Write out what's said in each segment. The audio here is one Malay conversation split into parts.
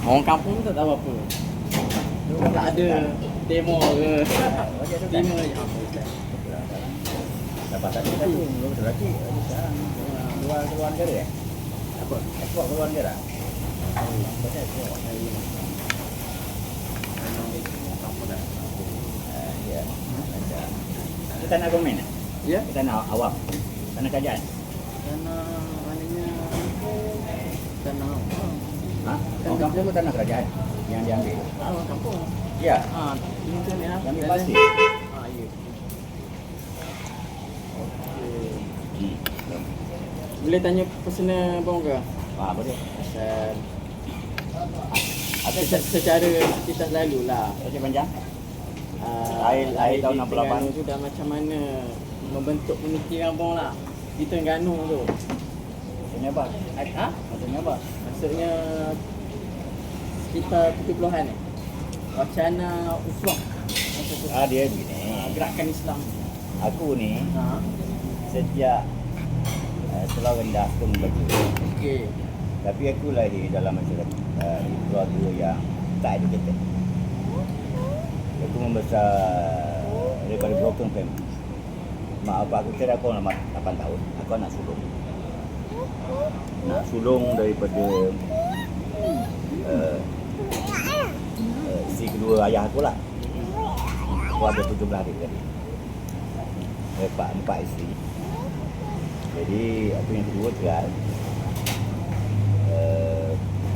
Orang kampung tak tahu apa. Tak ada demo ke. Demo je. Dapat tadi tu, betul lagi. Sekarang keluar negara ya? Apa? Ekspor keluar negara. Pasal ekspor hari ni. Kampung dah. Ya. Macam. Itu tanah komen tak? Ya? Tanah awam. Tanah kerajaan. Tanah maknanya tanah apa? Ha? Orang kampung pun tanah kerajaan yang diambil. Orang kampung. Ya. Ini kan ya. Yang ambil pasti. Ya. Boleh tanya personal abang ke? Apa dia? Pasal secara kita selalu lah. Pasal panjang? Air tahun di 68 Terengganu tu dah macam mana membentuk pemikiran abang lah di Terengganu tu. Maksudnya apa? Ha? Maksudnya apa? Maksudnya sekitar 70-an ni. Wacana Uswah. Dia begini. Gerakan Islam. Aku ni Ha. sejak setelah rendah aku membaca. Okey. Tapi aku lahir dalam masyarakat di keluarga yang tak educated. Aku membesar daripada broken family. Mak abang aku kira aku nama 8 tahun. Aku nak sulung. Nak sulung daripada isteri kedua ayah aku lah. Aku ada 17 adik tadi. Empat isteri. Jadi aku yang kedua cerai.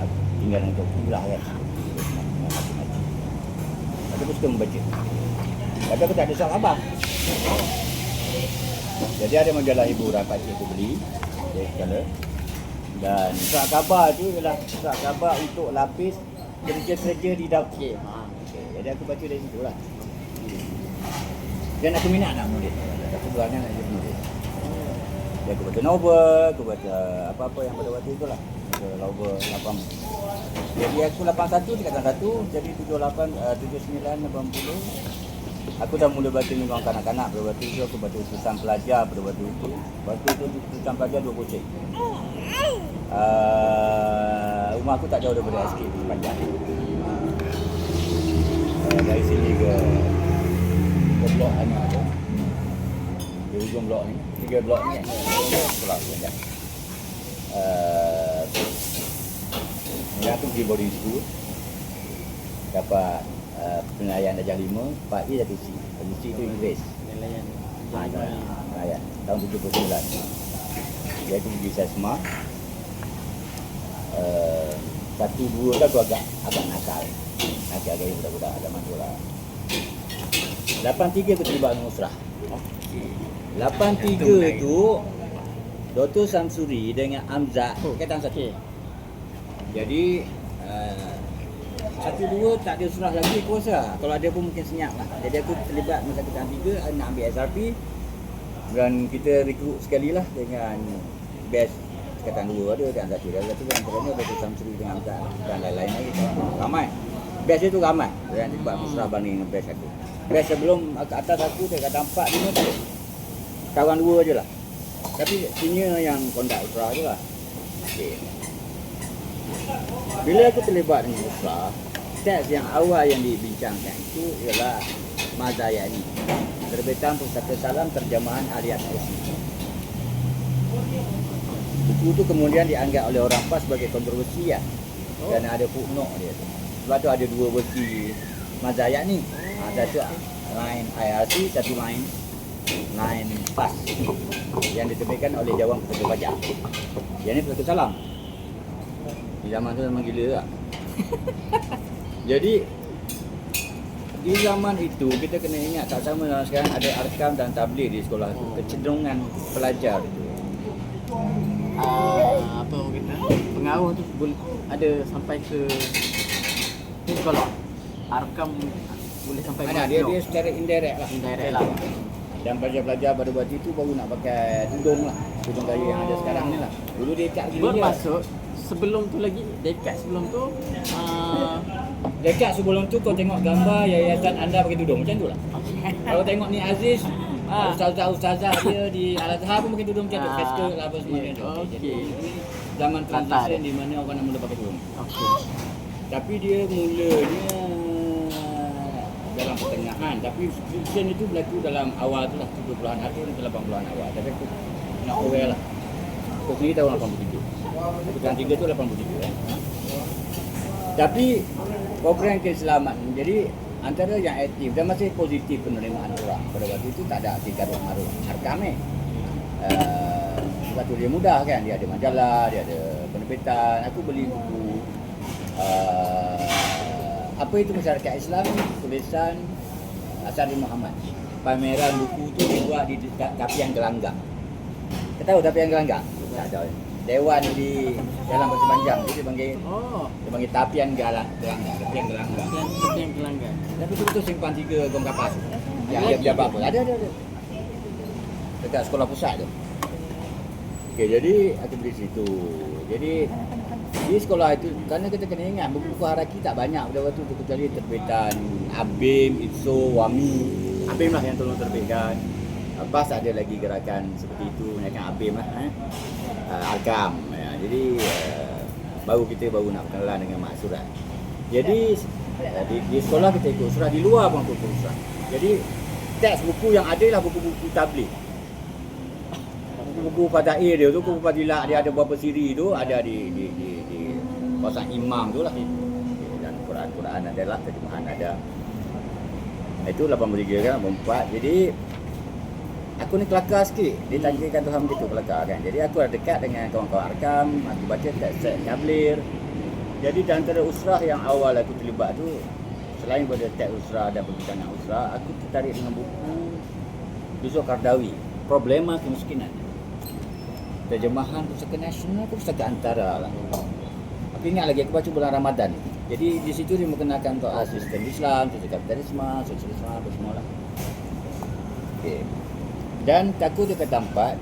Aku tinggal dengan tok lah kan. Macam-macam. Aku suka membaca. Tapi aku tak ada surat khabar. Jadi ada majalah hiburan pakcik aku beli dari Skala. Dan surat khabar tu ialah surat khabar untuk lapis kerja-kerja di dapur. Okay. Jadi aku baca dari situ lah. Dan aku minat nak menulis. Aku berani nak jadi penulis. Jadi aku baca novel, aku baca apa-apa yang pada waktu itulah. Novel 8. Jadi aku 81 tingkatan 1, jadi 78, 79, 80. Aku dah mula baca Mingguan Kanak-kanak pada waktu itu. Aku baca Utusan Pelajar pada waktu itu. Waktu itu Utusan Pelajar 2 kucing. Rumah aku tak jauh daripada escape sepanjang. Dari sini ke blok anak tu. Di hujung blok ni, 3 blok ni sekolah sepanjang. Aku pergi boarding school. Dapat penilaian darjah 5, Pak I dan C. C itu Inggeris. Penilaian. Penilaian tahun 79. Jadi aku pergi SESMA. 1-2 kan aku agak nakal. Nakal budak-budak agak mantul lah. 83 aku terlibat dengan Usrah. 83 tu Dr. Samsuri dengan Amzat kaitan satu. Jadi 1-2 tak ada Usrah lagi aku rasa. Kalau ada pun mungkin senyap lah. Jadi aku terlibat masa kita 3 nak ambil SRP. Dan kita rekrut sekali lah dengan best Angkatan 2 ada dan satu dah satu yang pertama Dr. Samsuri dengan Amzat dan lain-lain lagi ramai. Best itu ramai yang terlibat Usrah banding dengan best aku. Best sebelum ke atas aku saya kata 4-5 tak ada. Kawan 2 je lah. Tapi senior yang kondak Usrah tu lah. Okay. Bila aku terlibat dengan Usrah, teks yang awal yang dibincangkan itu ialah Mazayani. Terbitan Pusaka Salam Terjemahan Alias Kursi. Buku itu kemudian dianggap oleh orang PAS sebagai kontroversi ya. Dan ada footnote dia tu. Sebab tu ada 2 versi Mazayani. Satu line IRC, satu line PAS yang diterbitkan oleh Jawang Pusaka Pajak. Yang ni Pusaka Salam. Di zaman tu memang gila tak? Jadi di zaman itu kita kena ingat tak sama dalam sekarang ada arkam dan tabligh di sekolah tu. Kecenderungan pelajar itu. Apa orang kata? Pengaruh tu ada sampai ke sekolah. Arkam boleh sampai Mana dia secara indirect lah. indirect lah. Dan pelajar-pelajar pada waktu itu baru nak pakai tudung lah. Tudung gaya yang ada sekarang ni lah. Dulu dia ikat gini je. Bermaksud sebelum tu lagi, dekat sebelum tu Dekat sebelum tu kau tengok gambar yayasan anda pakai tudung macam tu lah. Kalau tengok ni Aziz, ustazah dia di Al-Azhar pun pakai tudung macam tu. Kasut lah apa semua macam tu. Jadi zaman transition di mana orang nak mula pakai tudung. Okey. Tapi dia mulanya dalam pertengahan. Tapi fiction itu berlaku dalam awal tu lah, 70-an akhir ke 80-an awal. Tapi aku nak aware lah. Aku sendiri tahun 87. Aku tahun 3 tu 87 kan. Tapi program keislaman, jadi antara yang aktif dan masih positif penerimaan orang pada waktu itu tak ada tingkat maruf arkam ni. Sebab tu dia mudah kan, dia ada majalah, dia ada penerbitan. Aku beli buku apa itu masyarakat Islam, tulisan Asari Muhammad. Pameran buku tu dibuat di Tapian Gelanggang. Kau tahu Tapian Gelanggang? Tak tahu. Dewan di dalam bahasa Panjang dia panggil Tapian Gelanggang, Tapian Gelanggang. Tapian Gelanggang. Tapi tu simpan 3 gom kapas. Yang dia pejabat apa? Ada. Dekat sekolah pusat tu. Okey, jadi aku beli situ. Jadi di sekolah itu, kerana kita kena ingat buku-buku haraki tak banyak pada waktu tu, kecuali terbitan ABIM, ITSO, WAMI. ABIM lah yang tolong terbitkan. PAS ada lagi gerakan seperti itu, menaikkan ABIM lah. Arkam. Ya. Jadi baru kita nak berkenalan dengan mak surat. Jadi di sekolah kita ikut surah, di luar pun ikut surah. Jadi teks buku yang ada lah buku-buku tabligh. Buku Fadail dia tu, buku Fadilah dia ada beberapa siri tu, ada di kawasan imam tu lah. Dan Quran ada lah, terjemahan ada. Itu 83 kan, 84. Jadi aku ni kelakar sikit. Dia tangkirkan Tuhan begitu kelakar kan. Jadi aku ada dekat dengan kawan-kawan arkam, aku baca teks tabligh. Jadi di antara usrah yang awal aku terlibat tu, selain pada teks usrah dan perbincangan usrah, aku tertarik dengan buku Yusuf Qaradawi, Problema Kemiskinan. Terjemahan Pusaka Nasional ke Pusaka Antara lah. Aku ingat lagi, aku baca bulan Ramadan. Jadi di situ dia mengenakan untuk sistem Islam, sistem kapitalisme, sosialisme, apa semua lah. Okay. Dan aku dekat tempat,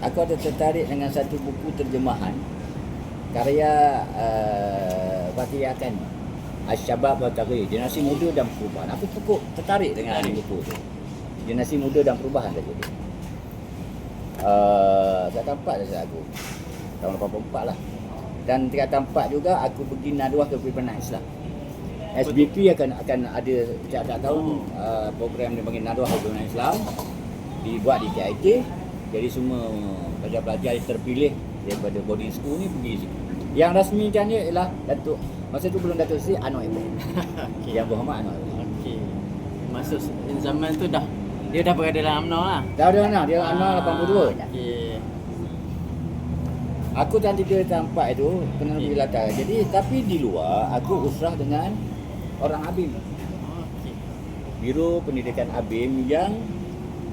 aku ada tertarik dengan satu buku terjemahan karya Fatih Akan, Asy-Syabab wa Taghyir, Generasi Muda dan Perubahan. Aku cukup tertarik dengan buku tu. Generasi Muda dan Perubahan tadi dia. Dekat tempat dah aku tahun 84 lah. Dan dekat tempat juga aku pergi nadwah kepimpinan Islam. SBP akan ada setiap tahun program dia panggil nadwah kepimpinan Islam, dibuat di KIT. Jadi semua pelajar-pelajar yang terpilih daripada boarding school ni pergi situ. Yang rasmikannya ialah Datuk, masa tu belum Datuk Seri Anwar Ibrahim. Okay. Yang Muhammad Anwar Ibrahim. Okey. Masuk zaman tu dia dah berada dalam UMNO lah. Dah ada mana? Dia UMNO 82. Okey. Aku dan 3 tempat itu kena pergi latar. Jadi tapi di luar aku usrah dengan orang ABIM. Okey. Biro Pendidikan ABIM yang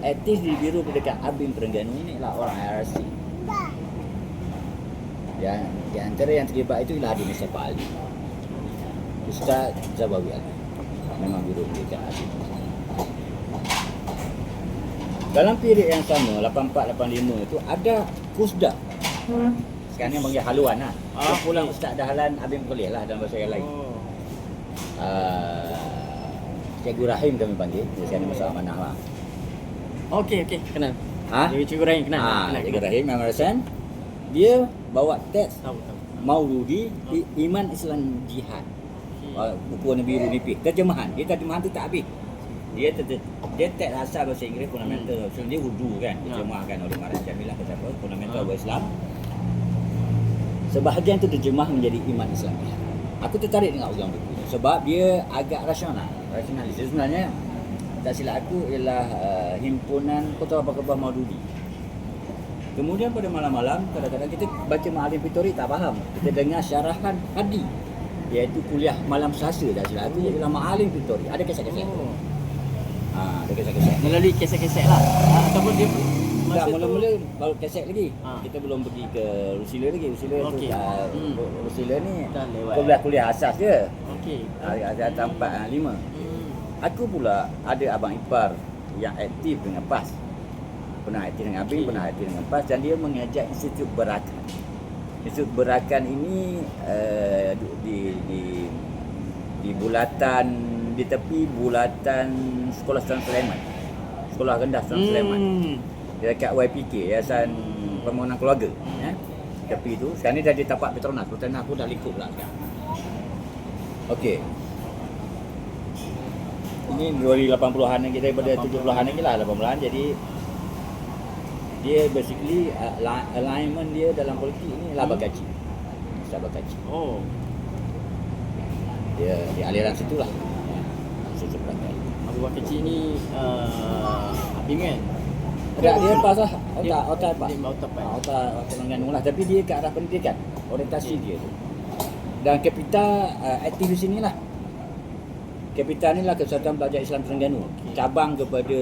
aktif di Biro Pendidikan ABIM Terengganu ni ialah orang IRC. Yang di antara yang terlibat itu ialah Hadi Mustafa Ali, Ustaz Zabawi Ali. Memang Biro Pendidikan ABIM. Dalam period yang sama 84-85 itu ada Kusda. Sekarang ni panggil haluan lah. Kumpulan Ustaz Dahlan Abim Kuliah lah dalam bahasa yang lain. Cikgu Rahim kami panggil. Dia sekarang ni masuk amanah lah. Okey, kenal. Cikgu Rahim kenal. Cikgu Rahim Muhammad Hasan. Dia bawa teks Tahu. Mauludi Iman Islam Jihad. Buku warna biru nipis. Terjemahan. Dia terjemahan tu tak habis. Dia teks asal bahasa Inggeris fundamental. So dia Urdu kan. Terjemahkan oleh Maran Jamilah ke siapa? Fundamental Islam. Sebahagian tu terjemah menjadi Iman Islam. Aku tertarik dengan ulang buku sebab dia agak rasionalis. Sebenarnya tak silap aku ialah himpunan khutbah Maududi. Kemudian pada malam-malam kadang-kadang kita baca Ma'alim Fitori tak faham. Kita dengar syarahan Hadi, iaitu kuliah malam Selasa tak silap aku ialah Ma'alim Fitori. Ada keset-keset. Ada keset-keset. Melalui keset-keset lah. Ataupun dia tak, mula-mula baru kaset lagi. Kita belum pergi ke Rusila lagi. Rusila tu Rusila ni kuliah asas je. Okey. Ada tempat 5. Aku pula ada abang ipar yang aktif dengan PAS. Pernah aktif dengan Abim, pernah aktif dengan PAS, dan dia mengajar Institut Berakan. Institut Berakan ini di bulatan, di tepi bulatan Sekolah Sultan Sulaiman. Sekolah Rendah Sultan Sulaiman. Dekat YPK, Yayasan Permohonan Keluarga. tepi tu. Sekarang ni dah di tapak Petronas. Petronas pun dah lingkup pula sekarang. Okey. Ini dari 80-an lagi, daripada 70-an lagi lah, 80-an. Jadi dia basically alignment dia dalam politik ni laba gaji. Laba gaji. Oh. Dia di aliran situ lah. Situ belakang. Abu Bakar kecil ni Abim kan? Dia pas lah. Dia- Otak apa? dia otak apa? Otak Terengganu lah. Tapi dia ke arah pendidikan. Orientasi dia tu. Dan Kapita aktivis inilah. Kapita ni lah Kesatuan Pelajar Islam Terengganu. Cabang kepada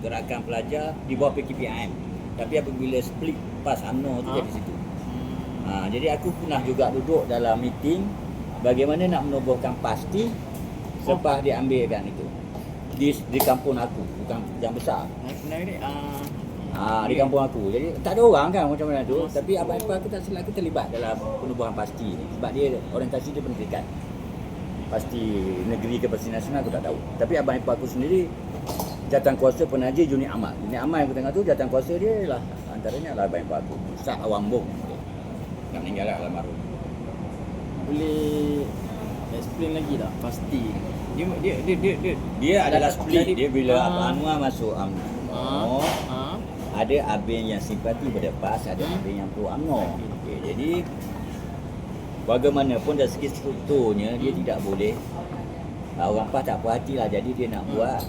gerakan pelajar di bawah PKPIM. Tapi apabila split PAS UMNO tu Ha? jadi situ. Jadi aku pernah juga duduk dalam meeting bagaimana nak menubuhkan pasti selepas diambilkan itu. Di kampung aku, bukan yang besar. Menarik. Di kampung aku. Jadi tak ada orang kan macam mana tu. Tapi abang ipar aku tak silap aku terlibat dalam penubuhan pasti ni. Sebab dia orientasi dia pendidikan. Pasti negeri ke pasti nasional aku tak tahu. Tapi abang ipar aku sendiri jawatan kuasa penaja unit amal. Unit amal yang aku tengok tu jawatan kuasa dia lah antaranya lah abang ipar aku. Ustaz Awang Bong. Dah meninggal lah almarhum. Boleh explain lagi tak pasti? Dia adalah split. jadi- Dia bila Abang Anwar masuk UMNO, ada abang yang simpati pada PAS, ada abang yang pro UMNO. Okey, jadi bagaimanapun dari segi strukturnya dia tidak boleh orang PAS tak puas hati lah. Jadi dia nak buat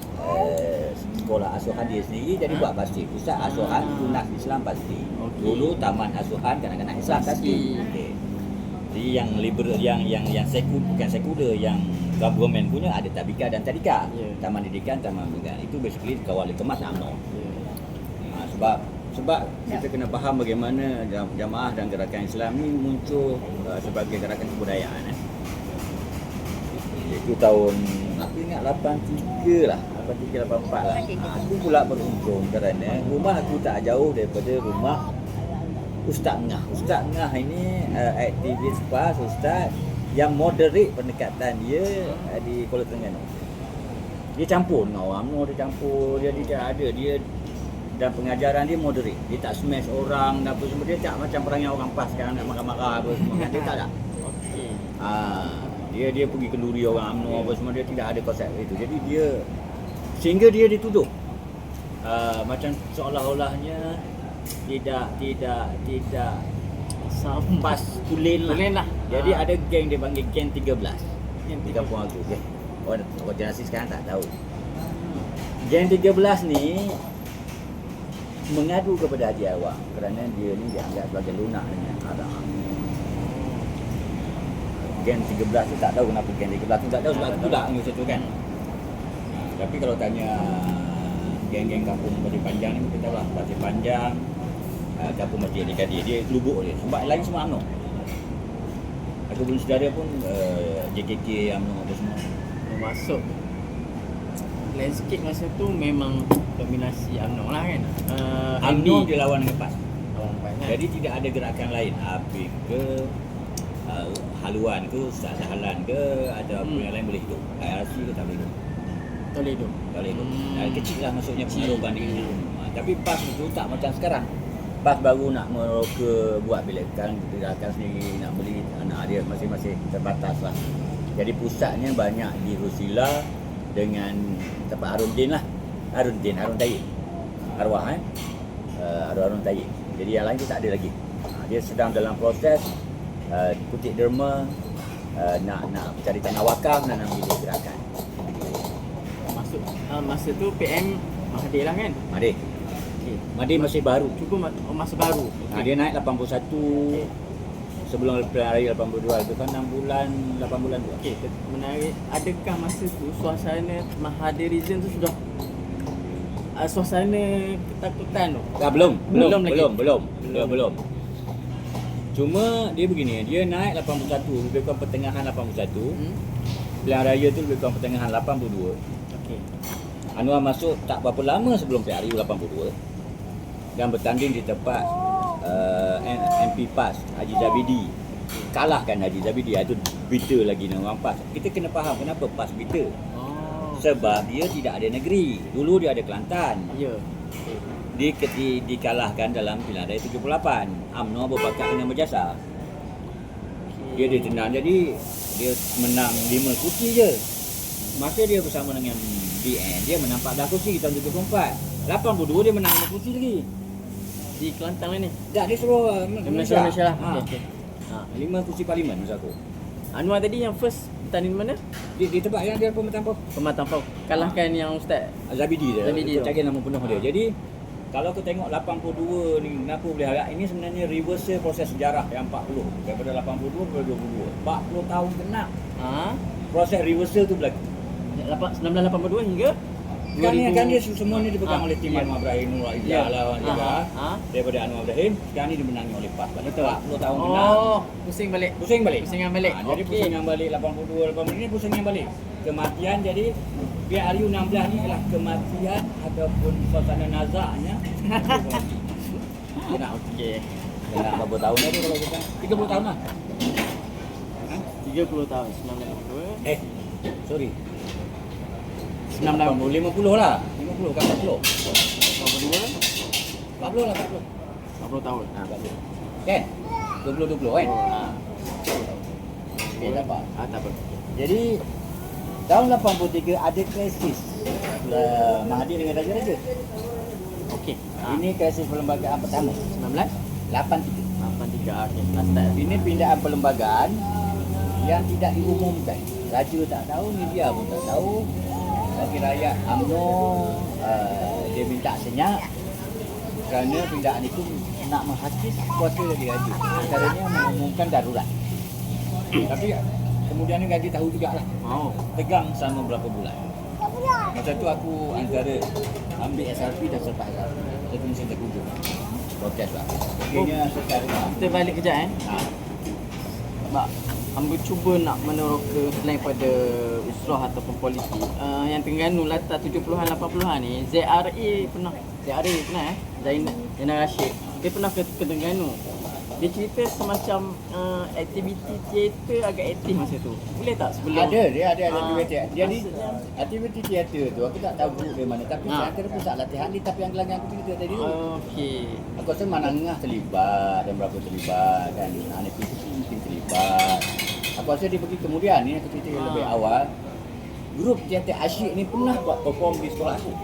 sekolah asuhan dia sendiri. Jadi buat pasti pusat asuhan tunas Islam pasti. Okey. Dulu taman asuhan kanak-kanak Islam pasti. Okey. Jadi yang liberal, yang bukan sekular, yang government punya ada tabika dan tadika. Ya. Taman didikan, taman pendidikan. Itu basically kawal kemas UMNO. Ya. Sebab kita kena faham bagaimana jamaah dan gerakan Islam ni muncul sebagai gerakan kebudayaan. Itu tahun aku ingat 83 lah, 83 84 lah. Aku pula beruntung kerana rumah aku tak jauh daripada rumah Ustaz Ngah. Ustaz Ngah ini aktivis PAS, ustaz yang moderate pendekatan dia di Kuala Terengganu. Dia campur dengan orang UMNO, dia campur, dia tidak ada, dia dan pengajaran dia moderate. Dia tak smash orang dan apa semua. Dia tak macam perangai orang PAS sekarang nak marah-marah apa semua kan. Dia tak ada. Okey. Dia pergi kenduri orang UMNO apa semua, dia tidak ada konsep itu. Jadi dia sehingga dia dituduh macam seolah-olahnya tidak Sampai PAS kulen lah. Kulen lah. Jadi ada geng dia panggil geng 13 Geng di kampung aku. Orang generasi sekarang tak tahu. Geng 13 ni mengadu kepada Haji Awang kerana dia ni dianggap sebagai lunak dengan haram. Geng 13 tu tak tahu kenapa geng 13 tu tak tahu sebab aku tak ngurus itu kan. Tapi kalau tanya geng-geng kampung Pasir Panjang ni mungkin tahu lah. Pasir Panjang, kampung Masjid Adik-Adik, dia lubuk dia. Sebab lain semua UMNO. Aku pun saudara pun JKK UMNO apa semua. masuk landscape masa tu memang dominasi UMNO lah kan. UMNO dia lawan dengan PAS. Orang banyak. Jadi tidak ada gerakan lain. Apik ke haluan ke, Ustaz Sahlan ke, ada apa yang lain boleh hidup. IRC ke tak boleh hidup. Toledo. Tak boleh hidup. Kecil lah maksudnya Kecil. pengaruh banding itu. Tapi PAS itu tak macam sekarang. PAS baru nak meroka buat bila kan gerakan sendiri nak beli anak dia masing-masing terbatas lah. Jadi pusatnya banyak di Rusila dengan tempat Harun Din lah. Harun Tayyib. Arwah Harun Tayyib. Jadi yang lain tu tak ada lagi. Dia sedang dalam proses kutip derma nak cari tanah wakaf dan nak pilih gerakan. Masuk masa tu PM Mahathir lah kan. Mahathir. Okey. Mahathir masih baru. Cuba masa baru. Dia naik 81 sebelum pilihan raya 82 itu kan 6 bulan 8 bulan tu. Okey, menarik. Adakah masa tu suasana Mahathirian tu sudah suasana ketakutan tu? Belum. Cuma dia begini, dia naik 81, lebih kurang pertengahan 81. Pilihan raya tu lebih kurang pertengahan 82. Okey. Anwar masuk tak berapa lama sebelum PRU 82 dan bertanding di tempat MP PAS Haji Zabidi. Kalahkan Haji Zabidi, itu bitter lagi dengan orang PAS. Kita kena faham kenapa PAS bitter. Oh. Sebab dia tidak ada negeri. Dulu dia ada Kelantan. Ya. Di dikalahkan dalam pilihan raya 78. UMNO berbakat dengan berjasa. Dia ditendang, jadi dia menang 5 kursi je. Masa dia bersama dengan BN, dia menang 14 kursi tahun 74. 82 dia menang 5 kursi lagi. Di Kelantan ni. Tak, dia seluruh Malaysia. Malaysia lah. Ha. Okey. Ha. 5 kursi parlimen masa aku. Anwar tadi yang first bertanding mana? Di tempat yang dia pematang apa? Pematang Pau. Kalahkan yang Ustaz. Zabidi dia. Zabidi Aku tu. cari nama penuh dia. Jadi kalau kau tengok 82 ni, kenapa boleh harap ini sebenarnya reversal proses sejarah yang 40. Daripada 82 ke 22. 40 tahun genap. Ha? Proses reversal tu berlaku. 1982 hingga Kan dia semua ni dipegang Ah, oleh tim ya. Anwar Ibrahim, Nur Ya. Izzah lah. Ah. Daripada Anwar Ibrahim, sekarang ni dimenangi oleh PAS. Betul. 40 tahun genap. Oh, pusing balik. Pusing balik. Pusingan balik. Jadi Okey. pusingan balik 82, 80 ni pusingan balik. Kematian jadi PRU 16 ni ialah kematian ataupun suasana nazaknya. Kena Okey. kena berapa tahun dah tu kalau kita? 30 tahun lah. Ha? 30 tahun 1982. Sorry. 1982. 50 lah. 50 kan 40. 42. 40 lah 40. 40 tahun. Ha, 40. Kan? 20 kan? Oh, ha. Okey, tak apa. Tak apa. Jadi tahun 83 ada krisis Mahathir dengan Raja-Raja. Okey. Ini krisis perlembagaan pertama 19 83. 83. Okey. Start. Ini pindahan perlembagaan yang tidak diumumkan. Raja tak tahu, media pun tak tahu. Bagi rakyat UMNO dia minta senyap kerana pindahan itu nak menghakis kuasa dari raja. Antaranya mengumumkan darurat. Tapi kemudian ni raja tahu jugalah. Oh. Tegang selama berapa bulan. Masa tu aku antara ambil SRP dan serta SRP. Tapi mesti terkubur. Protes lah. Akhirnya secara Kita balik kejap ha, Sebab hamba cuba nak meneroka selain pada usrah ataupun politik. Yang Terengganu latar 70-an 80-an ni ZRA pernah Zainal Rashid. Dia pernah ke Terengganu. Dia cerita semacam aktiviti teater agak aktif masa tu. Boleh tak sebelum? dia ada aktiviti. Dia ni maksudnya- aktiviti teater tu aku tak tahu group dari mana tapi Ha. teater pusat latihan ni tapi yang gelanggang aku cerita tadi tu. Okey. Aku rasa Manangah terlibat dan berapa terlibat kan. Anak itu mungkin terlibat. Aku rasa dia pergi kemudian ni aku cerita yang lebih awal. Grup teater asyik ni pernah buat perform di sekolah aku.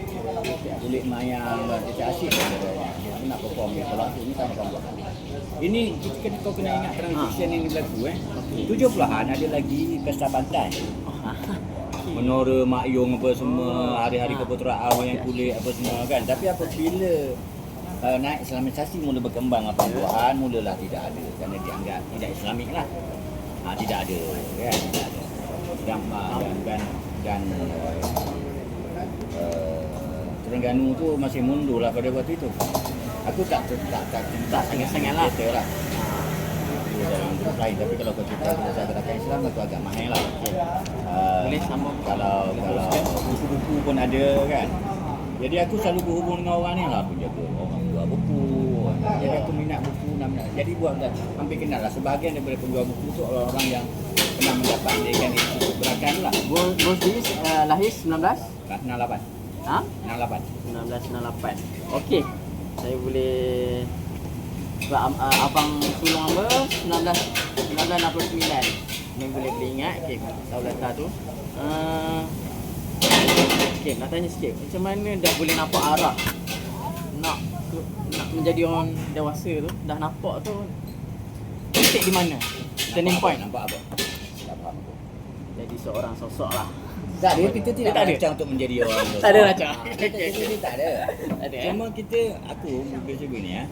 Kulit mayang teater asyik dia pernah perform di sekolah aku ni sama-sama buat. Ini kita kau kena ingat transition ini berlaku 70-an ada lagi pesta pantai. Menora Mak Yong apa semua, hari-hari keputeraan wayang kulit apa semua kan. Tapi apabila naik Islamisasi mula berkembang 80-an mulalah tidak ada kerana dianggap tidak Islamik lah. Tidak ada kan, tidak ada. Dan Terengganu tu masih mundur lah pada waktu itu. Aku tak sangat-sangat lah. Betul lah. Dalam grup lain tapi kalau kau cerita berdasarkan gerakan Islam aku agak mahal lah. Boleh sambung. Kalau buku-buku pun ada kan. Jadi aku selalu berhubung dengan orang ni lah. Aku jaga orang jual buku. Jadi aku minat buku. Jadi buatlah hampir kenal lah. Sebahagian daripada penjual buku tu orang-orang yang pernah mendapat pendidikan di gerakan tu lah. Bos Diz lahir 19? 68. Ha? 68. 1998. Okey. Saya boleh sebab abang sulung hamba 1969. Ni boleh ingat. Okey, tahu letak tu. Okey, nak tanya sikit. Macam mana dah boleh nampak arah nak menjadi orang dewasa tu, dah nampak tu titik di mana? Turning point. Nampak apa? Tak faham aku. Jadi seorang sosok lah. Tak, kita tidak tak ada. rancang untuk menjadi orang. Tak ada rancang. Kita tak ada. Tak ada, Cuma aku biasa begini ya.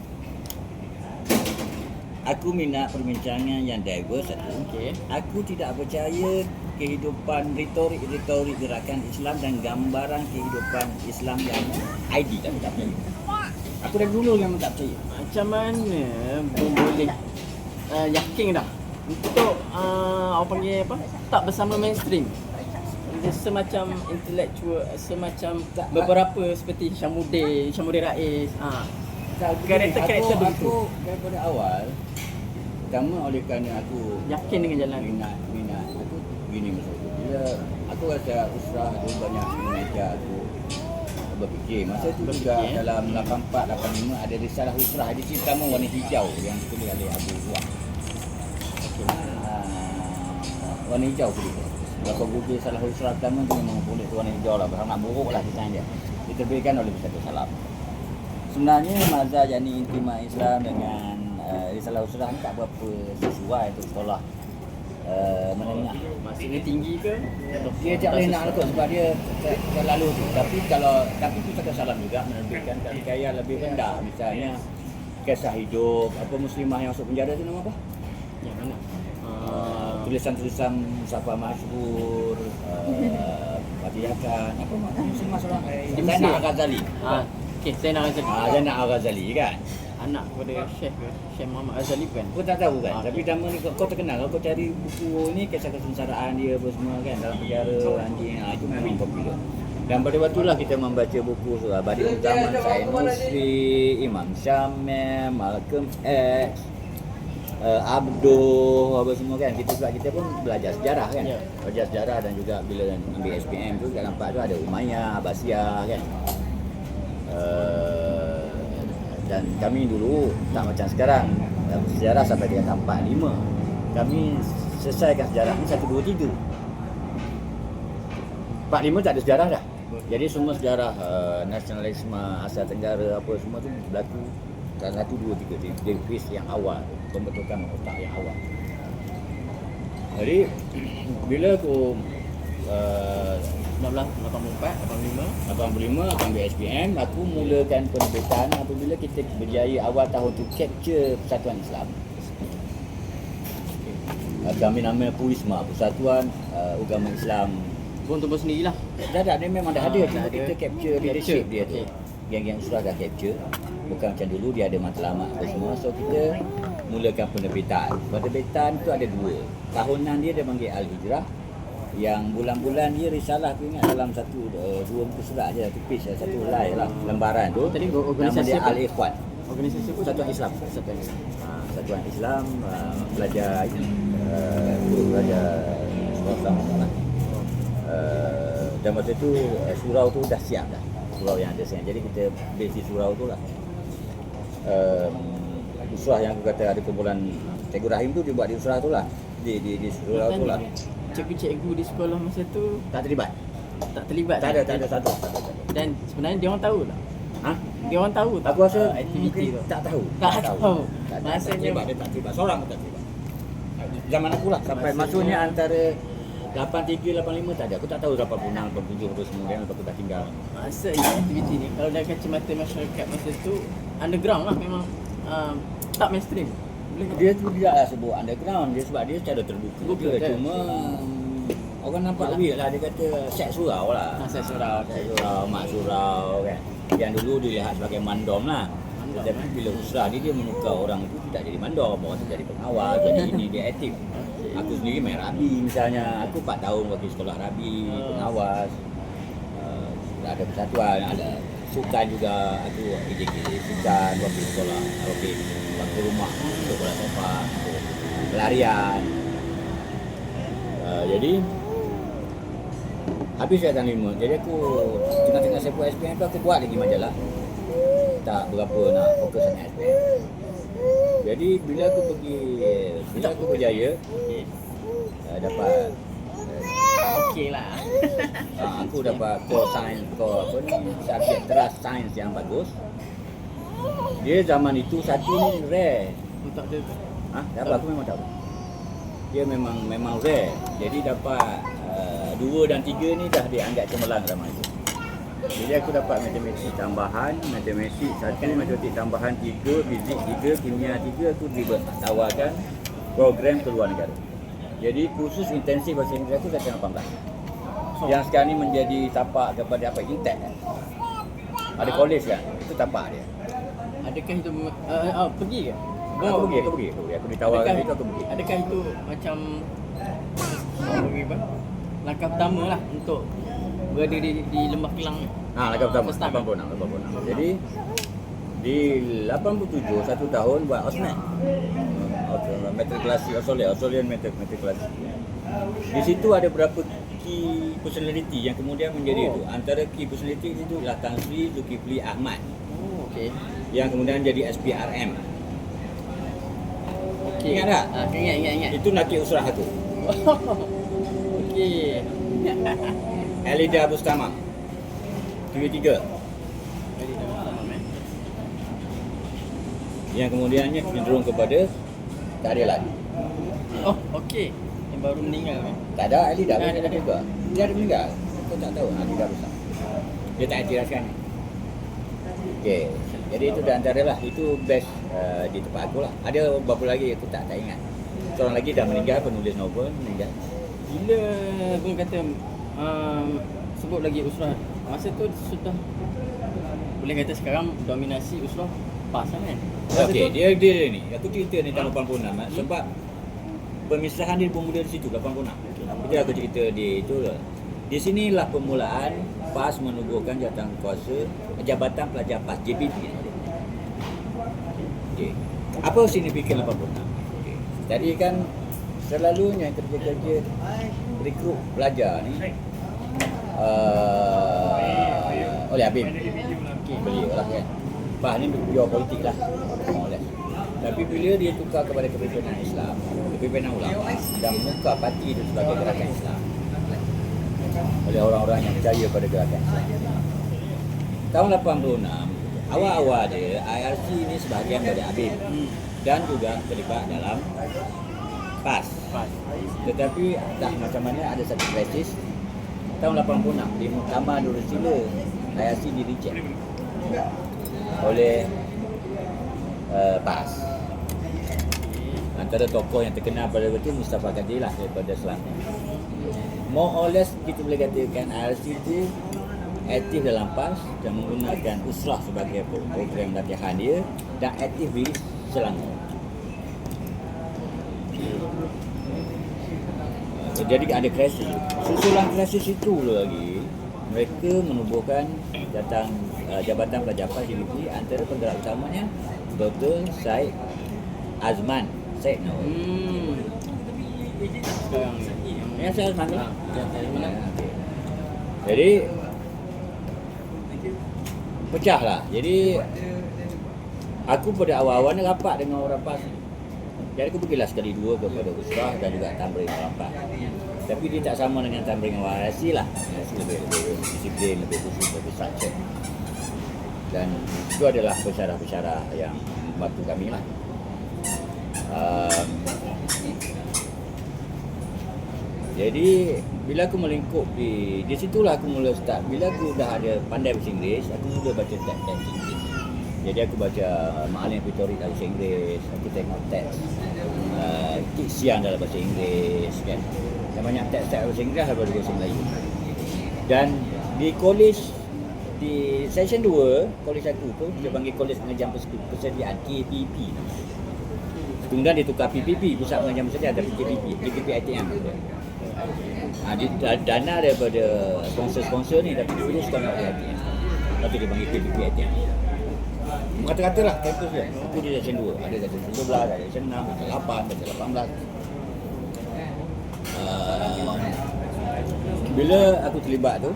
Aku minat perbincangan yang diverse satu. Okey. Aku tidak percaya kehidupan retorik gerakan Islam dan gambaran kehidupan Islam yang ID tak percaya. Aku dari dulu memang tak percaya. Macam mana boleh yakin dah untuk apa panggil apa? Tak bersama mainstream. Dia semacam intellectual, semacam beberapa seperti Syamuddin Rais. Karakter-karakter begitu. Aku daripada awal pertama oleh kerana aku Yakin dengan jalan ni. minat aku begini masa tu. Bila aku rasa usrah tu banyak mengajar aku berfikir. Masa tu juga dalam 84 85 ada risalah usrah edisi pertama warna hijau yang ditulis oleh Abu Zuah. Warna hijau tu dia. Kalau Google salah usrah pertama tu memang tulis warna hijau lah. Sangat buruk lah desain dia. Diterbitkan oleh Bersatu Salam. Sebenarnya mazhab yakni intimah Islam dengan risalah usrah ni tak berapa sesuai untuk sekolah menengah. Maksudnya tinggi ke? Dia tak boleh nak kot sebab dia terlalu tu. Tapi Bersatu Salam juga menerbitkan karya lebih rendah. Misalnya kisah hidup apa muslimah yang masuk penjara tu nama apa? Yang mana? Tulisan-tulisan Musafa Masyhur, Patiakan, apa muslimah seorang Zainal Al-Ghazali. Okey, Zainal Al-Ghazali. Zainal Al-Ghazali kan. Anak kepada Syekh Muhammad Ghazali kan? Kau tak tahu kan? Tapi nama ni kau terkenal. Kau cari buku ni kisah kesengsaraan dia apa semua kan dalam penjara anjing. Itu memang popular. Dan pada waktu lah kita membaca buku surah Badi'ul Zaman, Said Nursi, Imam Syamil, Malcolm X, Abduh, apa semua kan. Kita pun belajar sejarah kan. Belajar sejarah dan juga bila ambil SPM tu kat nampak tu ada Umayyah, Abbasiyah kan. Dan kami dulu tak macam sekarang sejarah sampai tingkat 4, 5. Kami selesaikan sejarah ni 1, 2, 3. 4, 5 tak ada sejarah dah. Jadi semua sejarah nasionalisme Asia Tenggara apa semua tu berlaku dalam 1, 2, 3 di fis yang awal, pembentukan otak yang awal. Jadi bila aku 1984, 85 ambil SPM, aku mulakan penerbitan apabila kita berjaya awal tahun tu capture Persatuan Islam. Kami nama PUISMA, Persatuan Agama Islam. Pun tu sendirilah. Dah dia memang dah ada, cuma dah kita ada. capture leadership dia tu. Okey. Geng-geng usrah dah capture. Bukan macam dulu dia ada matlamat apa semua. So kita mulakan penerbitan. Penerbitan tu ada 2. Tahunan dia panggil Al-Hijrah. Yang bulan-bulan dia risalah aku ingat dalam 1-2 muka surat je, tipis satu helai lah lembaran tu. Tadi Nama organisasi dia apa? Al-Ikhwan. Organisasi apa? Persatuan Islam. Persatuan Islam. Persatuan Islam belajar belajar Islam lah. Dan masa tu surau tu dah siap dah. Surau yang ada sekarang. Jadi kita base di surau tu lah. Usrah yang aku kata ada kumpulan Cikgu Rahim tu dia buat di usrah tu lah. Di surau tu lah. Cikgu-cikgu di sekolah masa tu Tak terlibat. tak terlibat. Tak ada satu. Dan sebenarnya dia orang tahu tak? Ha? Dia orang tahu tak? Aku rasa aktiviti tu. tak tahu. Tak tahu. Tak Maksudnya terlibat, dia tak terlibat. Seorang pun tak terlibat. Zaman aku lah sampai maksudnya antara 83, 85 tak ada. Aku tak tahu 86, 87 apa semua kan aku dah tinggal. maksudnya aktiviti ni kalau dari kacamata masyarakat masa tu underground lah memang tak mainstream. Boleh Dia tu tidaklah sebut underground dia sebab dia secara terbuka. Terbuka, Dia kan? cuma orang nampak weird lah dia kata set surau lah. Set surau. Set surau, mak surau kan. Yang dulu dilihat sebagai mandom lah. Tetapi bila usrah dia menukar orang itu tidak jadi mandom, orang tu jadi pengawal, jadi ini dia aktif. Aku sendiri main rabi misalnya. Aku 4 tahun wakil sekolah rabi, pengawas. Ada persatuan, ada sukan juga. Aku EJK sukan, wakil sekolah, wakil rumah untuk bola sepak, untuk pelarian. Jadi habis saya tahun 5. Jadi aku tengah-tengah saya buat SPM tu aku buat lagi majalah. Tak berapa nak fokus dengan SPM. Jadi bila aku berjaya dapat okey lah. aku dapat core science, apa ni, subjek trust science yang bagus. Dia zaman itu satu ni rare. Tak ada. Dapat aku memang tak. Dia memang rare. Jadi dapat 2 dan 3 ni dah dianggap cemerlang zaman itu. Jadi aku dapat matematik tambahan, matematik 1, matematik tambahan 3, fizik 3, kimia 3. Aku ditawarkan program ke luar negara. Jadi kursus intensif bahasa Inggeris aku dah 18. Yang sekarang ni menjadi tapak kepada apa? Intek kan? Ada college kan? Itu tapak dia. Adakah itu pergi ke? Aku pergi. Aku ditawarkan itu aku pergi. Adakah itu macam langkah pertama lah untuk berada di Lembah Kelang? Langkah pertama First time. 86. Jadi di 87 1 tahun buat OSMED. Matrikulasi Australian matrikulasi. Di situ ada berapa key personality yang kemudian menjadi itu. Antara key personality itu adalah Tan Sri Zulkifli Ahmad Okey. yang kemudian jadi SPRM. Okey. Ingat tak? Ingat. Itu nakil usrah aku. Okey. Elida Bustama. TV3. Jadi dah faham Yang kemudiannya cenderung kepada keadilan. Oh, okey. Yang baru meninggal kan. Tak ada Elida Ada, ada ada. juga. Dia ada meninggal. Kau tak tahu Elida Bustama. Dia tak iktirafkan. Okey. Jadi itu di antara lah. Itu best di tempat aku lah. Ada beberapa lagi aku tak ingat. Seorang lagi dah meninggal, penulis novel meninggal. Bila aku kata sebut lagi usrah, masa tu sudah boleh kata sekarang dominasi usrah PAS kan. Masa Okey, tu- dia ni. Aku cerita ni tahun 86 sebab pemisahan dia bermula di situ 86. Jadi aku cerita dia itu lah. Di sinilah permulaan PAS menubuhkan Jabatan Pelajar PAS JPP. Okey. Apa signifikan 86? Okey. Tadi kan selalunya kerja-kerja rekrut pelajar ni oleh Habib. Beliau lah kan. PAS ni pure politik lah. Oleh. Tapi bila dia tukar kepada kepimpinan Islam, kepimpinan ulama dan membuka parti itu sebagai gerakan Islam oleh orang-orang yang percaya pada gerakan Islam. Tahun 86, awal-awal dia IRC ini sebahagian dari Habib dan juga terlibat dalam PAS. PAS. Tetapi tak macam mana ada satu krisis tahun 86 di Muktamar Darussalam IRC di reject oleh PAS. Antara tokoh yang terkenal pada waktu itu Mustafa Kadir lah daripada Selangor. More or less kita boleh katakan IRC itu aktif dalam PAS dan menggunakan usrah sebagai program latihan dia dan aktif di Selangor. Jadi ada krisis. Susulan krisis itu lagi mereka menubuhkan Jabatan Pelajar PAS JPP, antara penggerak utamanya Dr. Syed Azman Syed Nur. Sekarang Ya, saya Azman tu. mana? Jadi pecah lah. Jadi aku pada awal-awal ni rapat dengan orang PAS. Jadi aku pergilah sekali dua kepada Usrah dan juga Tamrin orang PAS. Tapi dia tak sama dengan Tamrin dengan Warasi lah. Warasi lebih disiplin, lebih khusus, lebih structure. Dan itu adalah pensyarah-pensyarah yang membantu kami lah. Jadi bila aku melingkup di situlah aku mula start. Bila aku dah ada pandai bahasa Inggeris, aku mula baca teks-teks Inggeris. Jadi aku baca Ma'alim Retorik dalam bahasa Inggeris, aku tengok teks diksian dalam bahasa Inggeris kan. Dan banyak teks-teks bahasa Inggeris daripada bahasa Melayu. Dan di college di session 2, college aku tu dia panggil College Pengajian Persediaan KPP namanya. Kemudian dia tukar PPP, Pusat Pengajian Persediaan, tapi KPP ITM. Dana daripada sponsor-sponsor ni tapi diuruskan oleh ITM. Lepas tu dia panggil KPP ITM. Kata-kata lah kampus dia. Aku di session 2, ada session 12, ada session 6, session 8, session 18. Bila aku terlibat tu,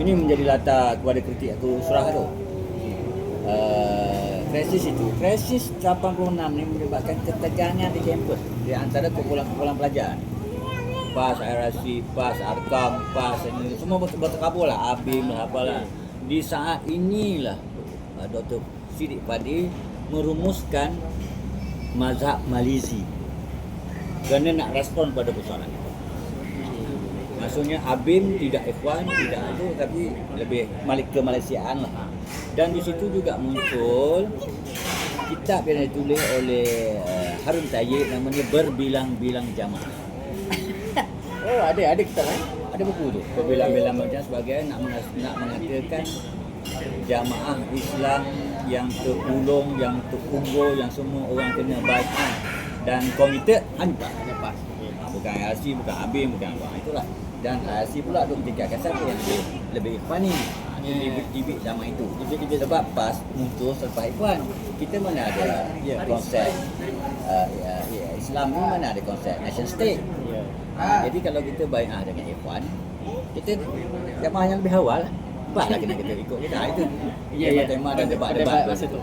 ini menjadi latar kepada kritik aku Usrah tu. Krisis 86 ni menyebabkan ketegangan di kampus di antara kumpulan-kumpulan pelajar. PAS, IRC, PAS, Arkam, PAS, ini semua berterkabur lah, ABIM lah, apalah. Di saat inilah Dr. Siddiq Padi merumuskan mazhab Malizi kerana nak respon pada persoalan itu. Maksudnya ABIM tidak ikhwan, tidak itu, tapi lebih ke-Malaysiaan lah. Dan di situ juga muncul kitab yang ditulis oleh Harun Tayyib namanya Berbilang-bilang Jamaah. Oh, ada kita kan? Ada buku tu, Berbilang-bilang Jamaah sebagai nak mengatakan jamaah Islam yang terpulung, yang terkubur, yang semua orang kena baiat dan komited hanya PAS. bukan IRC, bukan ABIM, bukan apa. Itulah. Dan IRC pula tu tingkatkan siapa yang lebih ikhwan ni. Bibit zaman itu. Sebab PAS muncul selepas ikhwan. Kita mana ada konsep Islam ni, mana ada konsep nation state. Jadi kalau kita bai'ah dengan ikhwan, kita jamaah yang lebih awal lah. Lah kena kita ikut je dah itu. Tema dan debat-debat masa tu.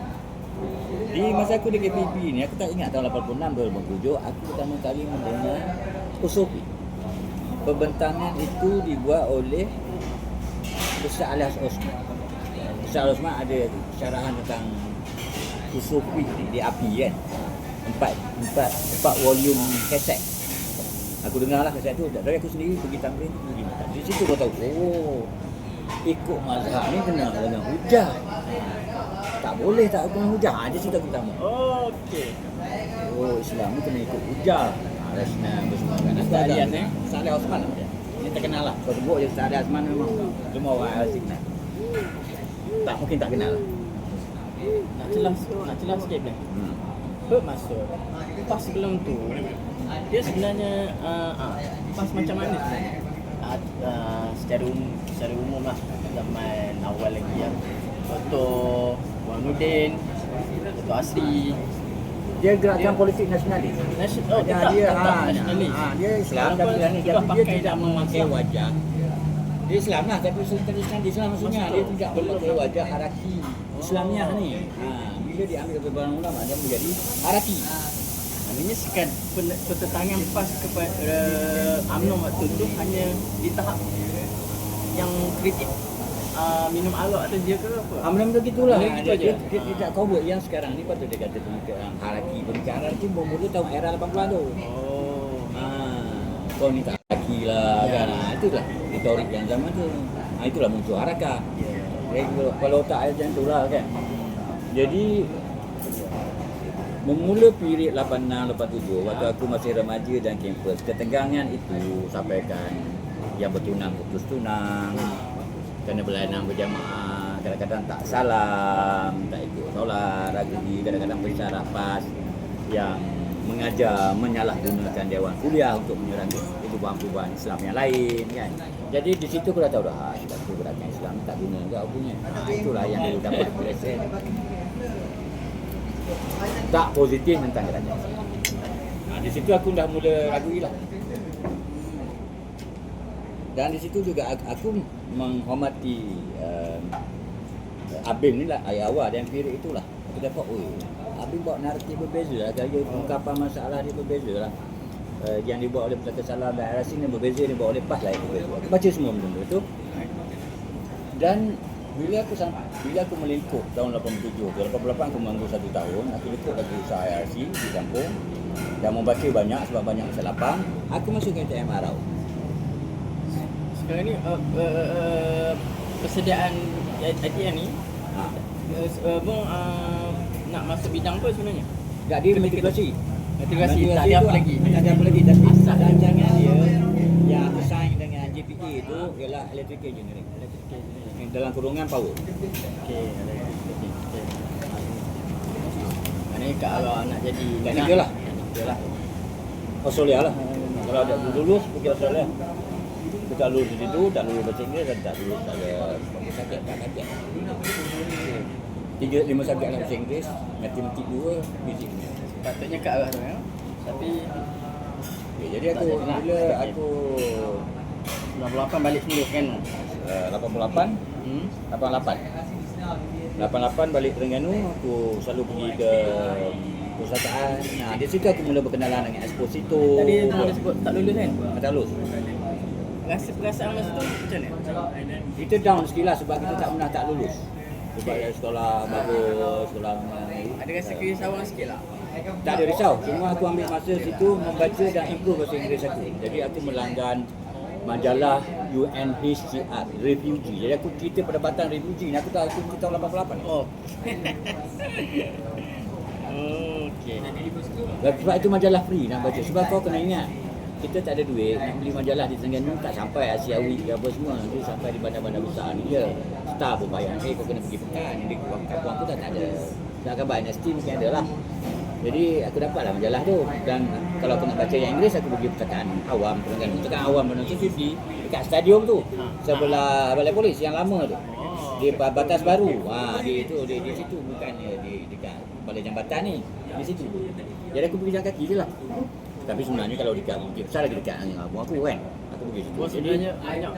Di masa aku di KPP ni, aku tak ingat tahun 86 2007, aku pertama kali mendengar usufi. Pembentangan itu dibuat oleh Ustaz Alias Osman. Ustaz Osman ada syarahan tentang usufi di api kan. Empat volume kaset. Aku dengarlah kaset tu, dari aku sendiri pergi tamrin tu pergi makan. Di situ kau tahu, ikut mazhab ni kena hujah. Tak boleh tak kena hujah. Ada cerita pertama. Okey. Islam ni kena ikut hujah. Rasna bersama kan. Ustaz Alias Ustaz Alias Osman lah dia. Dia terkenal lah. Kau sebut je Ustaz Alias Osman memang semua orang asing kenal. Tak mungkin tak kenal. Nak celah sikit boleh? Bermaksud pas sebelum tu dia sebenarnya pas macam mana sebenarnya? Secara umum lah zaman awal lagi ya. Dr. Wan Nudin, Dr. Asri, Dia gerakan politik nasionalis. Dia nasionalis. Dia Islam tapi dia tidak memakai wajah. Dia Islam lah tapi nasionalis Islam maksudnya dia tidak memakai wajah haraki Islamiah ni. Bila diambil oleh para ulama dia menjadi haraki. Maknanya sekat pertentangan PAS kepada UMNO waktu tu hanya di tahap yang kritik minum arak atau dia ke apa? Amram begitulah. Begitu aja. Dia tidak cover yang sekarang ni patut dia kata pemikiran haraki. Pemikiran haraki bermula tahun era 80-an tu. Kau ni tak haraki lah kan. Itulah retorik yang zaman tu. Itulah muncul harakah. Kalau tak ada macam tu lah kan. Jadi memula period 86 87 waktu aku masih remaja dan kampus, ketenggangan itu sampaikan yang bertunang putus tunang, kena berlanang berjamaah, kadang-kadang tak salam, tak ikut solat, ragbi, kadang-kadang bersyarah PAS yang mengajar menyalahgunakan dewan kuliah untuk menyerang perubahan-perubahan Islam yang lain kan. Jadi di situ aku dah tahu dah kita gerakan Islam tak guna enggak punya. Itulah yang dia dapat lesen. Tak positif tentang gerakan Islam. Di situ aku dah mula ragui lah. Dan di situ juga aku menghormati Abim ni lah, ayah awal dan period itulah. Aku dapat, Abim bawa naratif berbeza lah, gaya ungkapan masalah dia berbeza lah. Yang dibuat oleh Pusaka Salam dan Arasin yang berbeza, dia dibuat oleh PAS lah yang berbeza. Aku baca semua benda tu. Dan bila aku melingkup tahun 87 ke 88, aku menganggur 1 tahun, aku lingkup lagi usaha IRC di kampung dan membaca banyak sebab banyak masa lapang. Aku masuk ke MTM Arau. Sekarang ni persediaan ITM ni Bung nak masuk bidang apa sebenarnya? Tak, dia matrikulasi. Matrikulasi, tak ada apa lagi. Tak ada apa lagi, tapi rancangan dia yang aku sign dengan JPA tu ialah electrical engineering. Dalam kurungan power. Okey. Maknanya Kak Ara nak jadi Teknikal lah. Australia lah. Kalau ada lulus pergi Australia. Kita tak lulus di situ, tak lulus bahasa Inggeris dan tak lulus ada subjek tak subjek. 3-5 subjek lah bahasa Inggeris, matematik 2, fizik. Patutnya Kak Ara tu ya. Tapi Jadi aku bila aku 98 balik semula kan. 88 balik Terengganu, aku selalu pergi ke perpustakaan. Di situ aku mula berkenalan dengan Exposito. Tadi ada sebut tak lulus kan? Tak lulus. Perasaan masa tu macam mana? Itu down sikit lah sebab kita tak pernah tak lulus. Sebab sekolah bagus, sekolah Ada rasa kerisauan sikit lah. tak ada risau. Cuma aku ambil masa situ membaca dan improve bahasa Inggeris aku. Jadi aku melanggan majalah UNHCR Refugee. Jadi aku cerita perdebatan refugee ni aku tahu aku tahun 88. Okey. Sebab itu majalah free nak baca. Sebab kau kena ingat kita tak ada duit nak beli majalah di Terengganu, tak sampai Asiawi ke apa semua. Nanti sampai di bandar-bandar besar ni je. Star pun bayar. Kau kena pergi pekan. Jadi kampung aku tak ada. Nak khabar NST mungkin ada lah. Jadi aku dapatlah majalah tu. Dan kalau aku nak baca yang Inggeris, aku pergi perpustakaan awam Terengganu. Perpustakaan awam Manusia Sufi dekat stadium tu. Sebelah balai polis yang lama tu. Di batas baru. Di situ bukannya di dekat balai jambatan ni. Di situ. Jadi aku pergi jalan kaki je lah. Tapi sebenarnya kalau dekat Bukit Besar lagi dekat dengan aku kan. Aku pergi situ. Bos sebenarnya banyak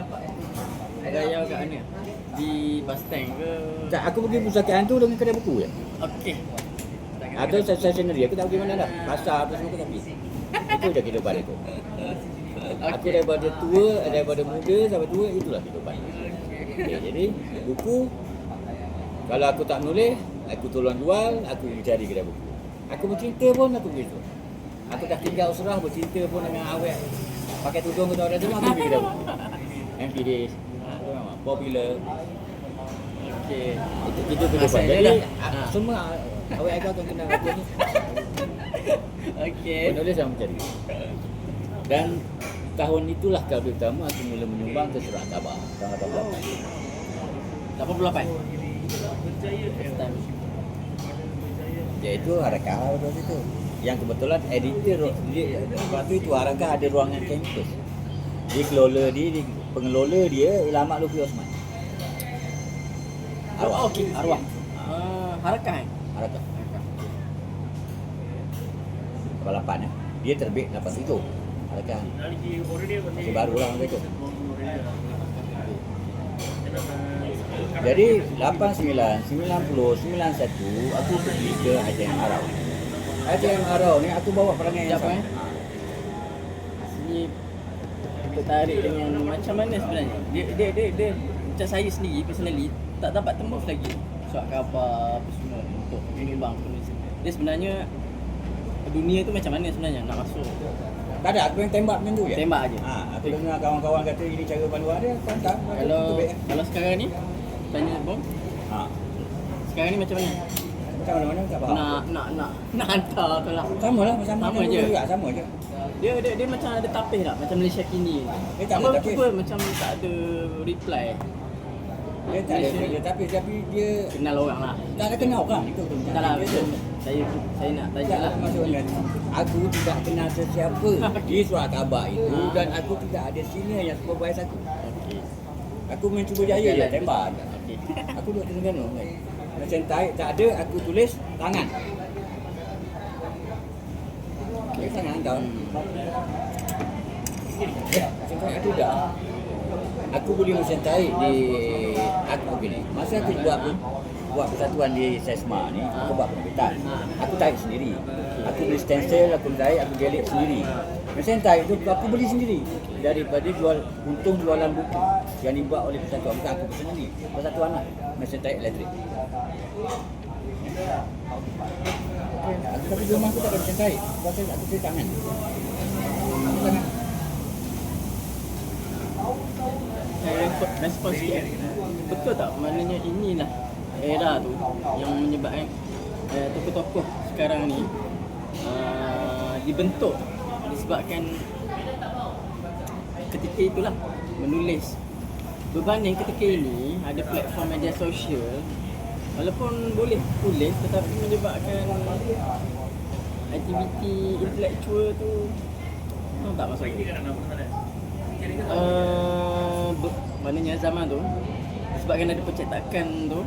gaya kat mana? Di bus stand ke? Tak, aku pergi pusakaan tu dengan kedai buku ya. Okey. Atau stationery, aku tak pergi mana dah. Pasar apa semua aku tak pergi. Itu je kehidupan aku. Aku daripada tua, daripada muda sampai tua, itulah kehidupan. Okay, jadi buku, kalau aku tak menulis, aku tolong jual, aku cari kedai buku. Aku bercinta pun aku begitu. Aku dah tinggal Usrah bercinta pun dengan awet. Pakai tudung ke tak ada tu, aku pergi kedai buku. MPD, popular. Okey. Itu kehidupan. Masa dia Jadi dah. semua awet aku akan kenal aku ni. Okey. Penulis yang mencari. Dan tahun itulah kali pertama aku mula menyumbang ke Surat Khabar tahun 88. 88. First time. Iaitu Harakah waktu itu. Yang kebetulan editor dia, waktu itu Harakah ada ruangan kampus. Pengelola dia Ulama Lufi Osman. Arwah. Okey, arwah. Harakah Harakah. 88 ya. Dia terbit 87. Harakah. Masih baru lah waktu itu. Jadi 89, 90, 91 aku pergi ke ITM Arau. ITM Arau ni aku bawa perangai yang Sekejap, sama. Sini tertarik dengan macam mana sebenarnya. Dia macam saya sendiri personally tak dapat tembus lagi surat khabar apa semua untuk menyumbang penulis. Dia sebenarnya dunia tu macam mana sebenarnya nak masuk? Tak ada, aku yang tembak macam tu je. Tembak aje. Aku dengar kawan-kawan kata ini cara panduan dia, aku hantar. Kalau sekarang ni tanya bang, Ha. sekarang ni macam mana? Macam mana-mana tak faham. Nak hantar tu lah. Sama lah, sama Sama je. juga, sama je. Dia macam ada tapis tak? Macam Malaysia kini. Dia tak ada Abang tapis. cuba macam tak ada reply. Dia tak ada kerja, tapi dia Kenal orang lah. tak ada kenal kan. Itu tu. Tak lah, betul. Saya nak tanya lah. Maksudnya, aku tidak kenal sesiapa di Surat Khabar itu dan aku tidak ada senior yang supervise aku. Okey. Aku main cuba jaya je, tembak. Okey. Aku duduk Terengganu kan. Macam tak ada, aku tulis tangan. Okay, tangan kau. Macam kau ada tak? Aku boleh mencintai di aku gini. Masa aku buat persatuan di SESMA ni, aku buat penerbitan. Aku tarik sendiri. Aku beli stencil, aku tarik, aku gelik sendiri. Mencintai itu aku beli sendiri daripada untung jualan buku yang dibuat oleh persatuan. Bukan aku sendiri. Persatuan lah. Mencintai elektrik. Tapi di rumah aku tak ada mencintai. Pasal aku beli tangan. Tangan. Respon sikit. Betul tak? Maknanya inilah era tu yang menyebabkan tokoh-tokoh sekarang ni dibentuk disebabkan ketika itulah menulis. Berbanding ketika ini ada platform media sosial, walaupun boleh tulis tetapi menyebabkan aktiviti intelektual tu tak masuk. Maknanya zaman tu sebabkan ada percetakan tu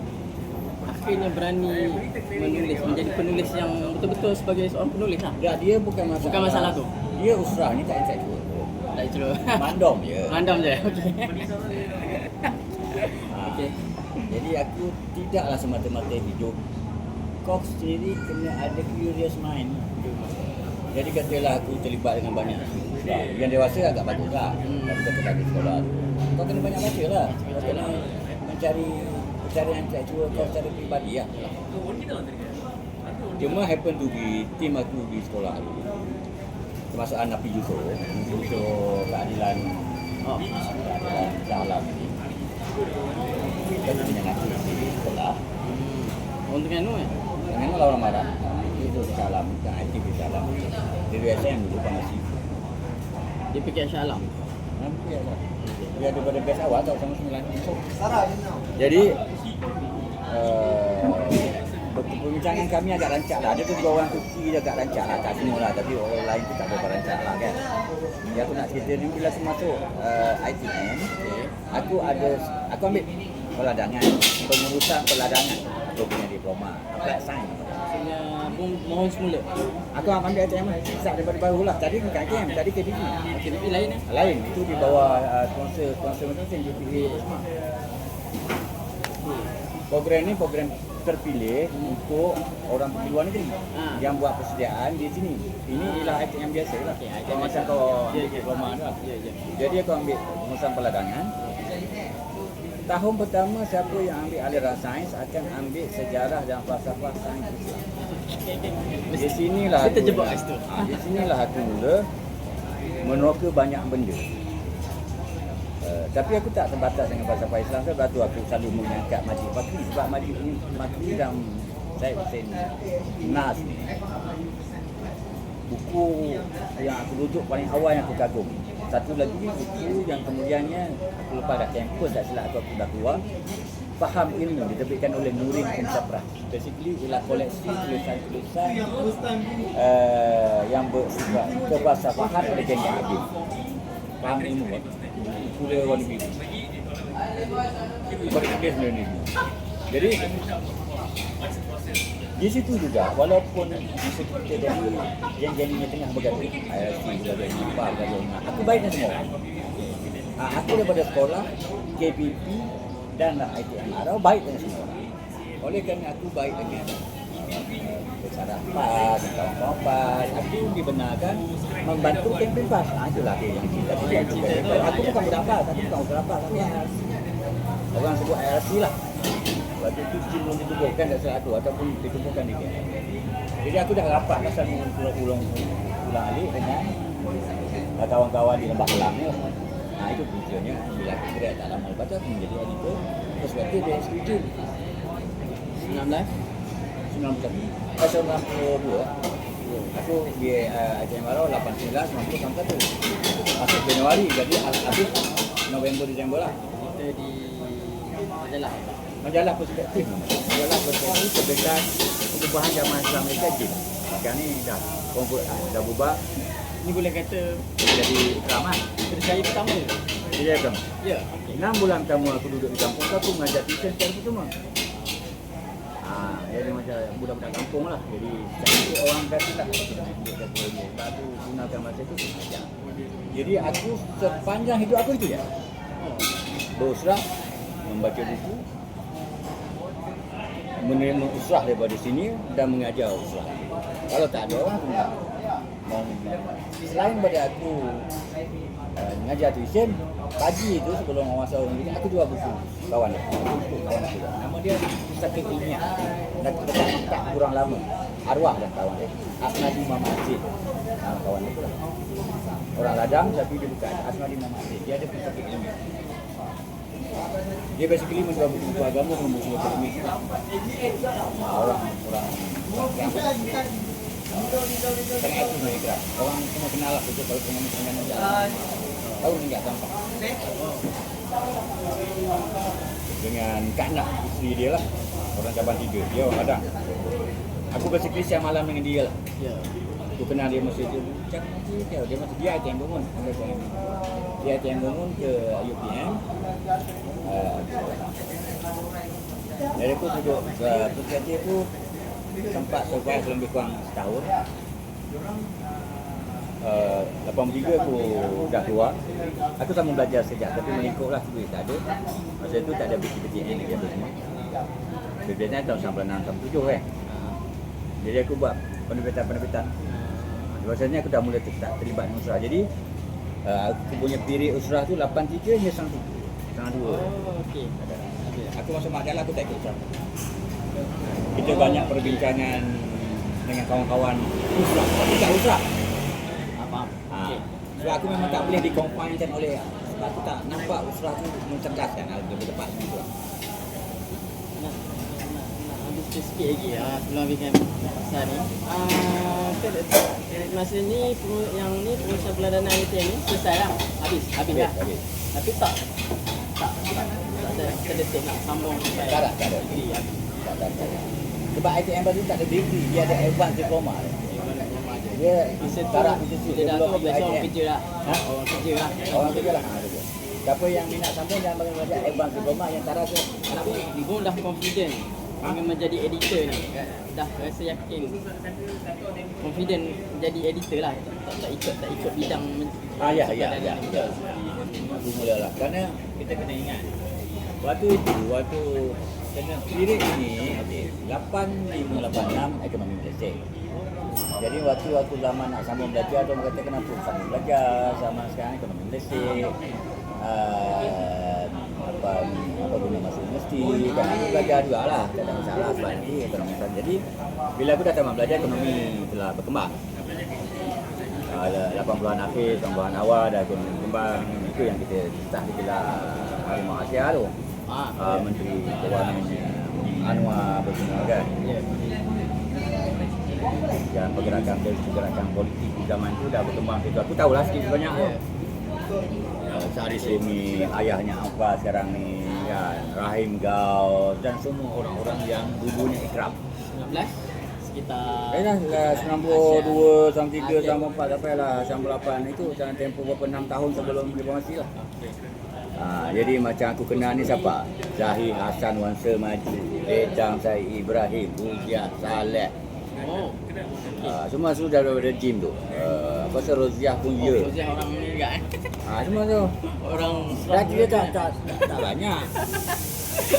akhirnya berani menulis, menjadi penulis yang betul-betul sebagai seorang penulis lah. Ya, dia bukan masalah. Bukan masalah tu. Dia Usrah ni tak intelektual. Tak itu. Mandom je. Mandam je. Okey. Okey. Jadi aku tidaklah semata-mata hidup. Kau sendiri kena ada curious mind. Jadi katalah aku terlibat dengan banyak Usrah. Yang dewasa agak bagus lah. Tapi kata di sekolah tu, kau kena banyak baca lah. Kau kena mencari pencarian intelektual kau secara peribadi lah. Cuma happen to be tim aku di sekolah tu. Termasuk Nafi Yusof keadilan Salam ni. Kita punya Nafi di sekolah. Orang Terengganu kan? Terengganu lah orang marah. Itu Salam, bukan aktif di Salam. Dia USM dulu pangasi. Dia fikir Shah Alam. Dia daripada best awal tahun 99. Jadi perbincangan kami agak rancak lah. Ada tu dua orang Turki dia agak rancak lah. Tak semua lah, tapi orang lain tu tak berapa rancak lah kan. Jadi aku nak cerita ni bila aku masuk ITM, aku ambil peladangan, pengurusan peladangan. Aku punya diploma, apply science. Maksudnya mohon semula. Aku ambil ATM start daripada baru lah. Tadi bukan ATM, tadi KTP. KTP lain eh? Lain, itu di bawah sponsor macam JPA semua. Program ni program terpilih untuk orang pergi luar negeri yang buat persediaan di sini. Ini ialah ATM biasa lah. ATM macam kau ambil diploma tu lah. Jadi aku ambil pengurusan peladangan. Tahun pertama siapa yang ambil aliran sains akan ambil sejarah dan falsafah sains Islam. Di sinilah Kita terjebak kat situ. Di sinilah aku mula meneroka banyak benda. Tapi aku tak terbatas dengan falsafah Islam. Sebab tu aku selalu mengangkat Majid Fakri. Sebab Majid Fakri dan Syed Hussein Nas ni buku yang aku rujuk paling awal yang aku kagum. Satu lagi buku yang kemudiannya aku lepas dah kampus, tak silap aku dah keluar. Faham Ilmu diterbitkan oleh Nurin Kumsapra. Basically ialah koleksi tulisan-tulisan yang bersifat kefalsafaan oleh Gani Abid. Faham Ilmu kan? Kuliah orang negeri. Bertulis ni. Jadi di situ juga, walaupun masa kita jadi yang jadinya tengah bergaduh, IRC, bergaduh IPA, bergaduh IMA, aku baik dengan semua orang. Aku daripada sekolah, KPP dan ITM Arau baik dengan semua orang. Oleh kerana aku baik dengan Sarah PAS, kawan-kawan PAS, aku dibenarkan membantu kempen PAS. Itulah aku yang cinta. Aku bukan budak PAS, aku bukan usaha PAS, aku IRC. Orang sebut IRC lah. Waktu itu belum ditubuhkan tak salah aku ataupun ditubuhkan di KL. Jadi aku dah rapat pasal pulang alik dengan kawan-kawan di Lembah Kelang ni. Itu punca-nya bila aku gerak tak lama lepas tu aku menjadi editor. Terus waktu dia setuju 1992 aku di ATM Barau 89 90 sampai tu masuk Januari, jadi habis November Disember lah. Kita di Majalah Perspektif. Majalah Perspektif terbitkan perubahan zaman Islam Malaysia je. Sekarang ni dah berubah. Ni boleh kata Jadi ikram kan. kerjaya pertama. Dia ikram. Ya. 6 bulan pertama aku duduk di kampung tu, aku mengajar tuition secara percuma. Jadi macam budak-budak kampung lah. Jadi sekarang tu orang kata tak sebab tu gunakan masa tu mengajar. Jadi aku sepanjang hidup aku itu je. Berusrah, membaca buku, menerima usrah daripada sini dan mengajar usrah. Kalau tak ada orang pun selain daripada aku mengajar tuition, pagi itu sebelum masa orang ini aku jual buku kawan aku. Nama dia Pustaka Ilmiah. Dan tak kurang lama. Arwah dan kawan dia. Asnadi Muhammad Aziz. Kawan dia lah. Orang Ladang tapi dia bukan. Asnadi Muhammad Aziz. Dia ada Pustaka Ilmiah. Dia basically menjual buku agama dan buku akademik. Orang sangat aktif mereka. Orang semua kenal lah betul kalau pengamen jalan. Tahu ni enggak gampang. Dengan Kak Nak, isteri dia lah. Orang Cabang 3. Dia orang Padang. Aku basically siang malam dengan dia lah. Ya. Aku kenal dia masa dia macam dia masa dia ATM Bangun. Dia ATM Bangun ke UPM. Jadi aku duduk pekerja tu sempat survive lebih kurang setahun. 83 aku dah keluar. Aku sama belajar sekejap tapi mengikutlah duit tak ada. Masa tu tak ada BPJN lagi apa semua. BPJN tahun 96 97 kan. Jadi aku buat penerbitan. Biasanya aku dah mula terlibat dengan usrah. Jadi aku punya period usrah tu 83 hingga 92. Okey. Aku masuk majalah aku tak ikut usrah. Kita banyak perbincangan dengan kawan-kawan usrah tapi tak usrah. Faham. Okey. Sebab aku memang tak boleh dikonfinkan oleh sebab aku tak nampak usrah tu mencerdaskan lebih tepat gitu lah. Nak habis sikit lagi sebelum habiskan pasal ni. Masa ni yang ni pengurusan peladanan ATM ni selesai lah. Habis dah. Habis. Tapi tak ada terdetik nak sambung sampai. Tak ada. Tak. Sebab ATM baru tak ada degree, dia ada advanced diploma. Dia taraf institusi dia dah tahu biasa orang ITM. kerja lah. Ha? Orang kerja lah. Orang kerja lah. Siapa yang minat sambung jangan bagi belajar advanced diploma yang taraf tu. Tapi Ibu dah confident ingin menjadi editor ni? Dah rasa yakin, confident jadi editor lah, tak ikut bidang Ya. sutradaran ni. Aku mulalah. Kerana kita kena ingat, waktu kena spirit ni, okey, 8586 ekonomi Malaysia. Jadi waktu aku zaman nak sambung belajar, orang kata kenapa sambung belajar zaman sekarang ekonomi Malaysia. Apa guna masuk universiti, kan aku belajar juga lah, tak ada masalah sebab nanti ekonomi Malaysia. Jadi bila aku dah tamat belajar, ekonomi telah berkembang. 80-an akhir, 90-an awal dah ekonomi berkembang. Itu yang kita start digelar Harimau Asia tu. Menteri Keuangan Anwar bersama kan. Dan pergerakan politik di zaman tu dah berkembang gitu. Aku tahulah sikit sebanyak tu. Sari Sumi, ayahnya Amfa sekarang ni kan, Rahim Gaus dan semua orang-orang yang dulunya ikrab. 19 sekitar Dah 92, 93, 94 sampai lah 98 itu dalam tempoh berapa 6 tahun sebelum reformasi lah. Jadi macam aku kenal ni siapa? Zahir Hassan Wansa Maju, Redang Said Ibrahim, Ruziah Saleh. Semua sudah daripada gym tu. Pasal Roziah pun ya. Roziah orang ni juga Semua tu. orang Lagi dia tak banyak.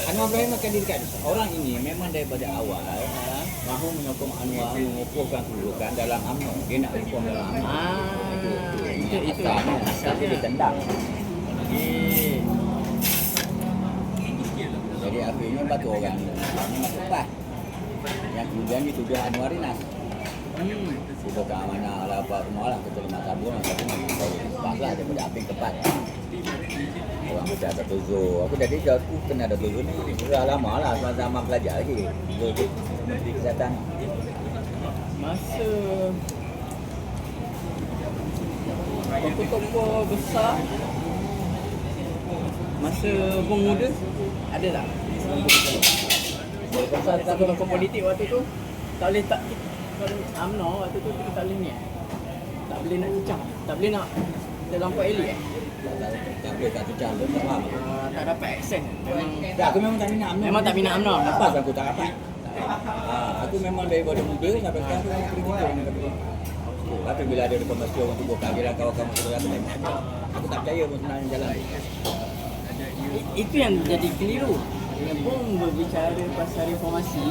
Anwar Ibrahim akan dirikan. Orang ini memang daripada awal mahu menyokong Anwar mengukuhkan kedudukan dalam UMNO. Dia nak reform dalam UMNO. Itu asalnya dia tendang. Jadi akhirnya batu orang ni masuk PAS. Yang kemudian dituduh Anwar Rinas. Sudah ke amanah lah apa semua lah, kita 5 tahun tapi memang tahu PAS lah daripada Aping ke PAS. Orang macam Dato' Zul. Aku jadi aku kenal Dato' Zul ni sudah lama lah, zaman belajar lagi. Zul Menteri Kesihatan. masa tokoh-tokoh besar masa Bung Muda ada tak? Pasal tokoh politik waktu tu tak boleh kalau UMNO waktu tu kita tak boleh ni tak boleh nak cecah, tak boleh nak terlampau elit Tak boleh tak cecah, tak faham. tak dapat aksen memang Aku memang tak minat UMNO. memang tak minat UMNO. Apa aku tak dapat? Aku memang daripada muda sampai sekarang aku memang kritikal dengan kata. Tapi bila ada reformasi orang tubuh kehadiran kawan-kawan saudara aku tak minat. Aku tak percaya pun sebenarnya jalan. Itu yang jadi keliru. Bung berbicara pasal reformasi.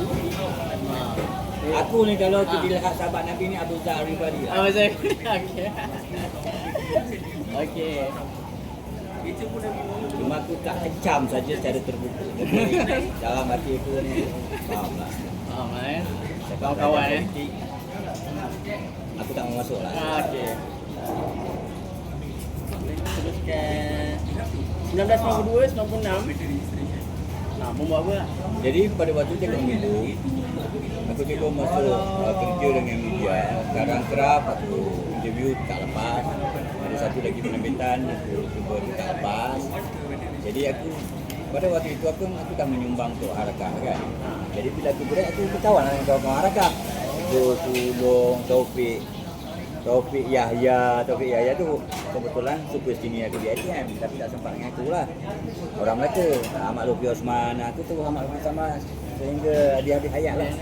Aku ni kalau aku dilihat sahabat Nabi ni Abu Zar Rifadi lah. Saya okey. Okey. Cuma aku tak kecam saja secara terbuka. Dalam hati aku ni faham lah. Faham kawan-kawan Aku tak mau masuk lah. Okey. Teruskan 1992, 96. Bung buat apa lah? Jadi pada waktu dia kena dulu, aku cuba masuk kerja dengan media. Sekarang kerap aku interview tak lepas. Ada satu lagi penerbitan aku cuba tak lepas. Jadi aku pada waktu itu aku tak menyumbang untuk Harakah kan. Jadi bila aku berat aku berkawan dengan kawan-kawan Harakah. Sulong, Taufik Yahya tu kebetulan suku sini aku di ATM tapi tak sempat dengan aku lah. Orang Melaka, Ahmad Lufi Osman, aku tu Ahmad Lufi sama sehingga dia habis hayat lah.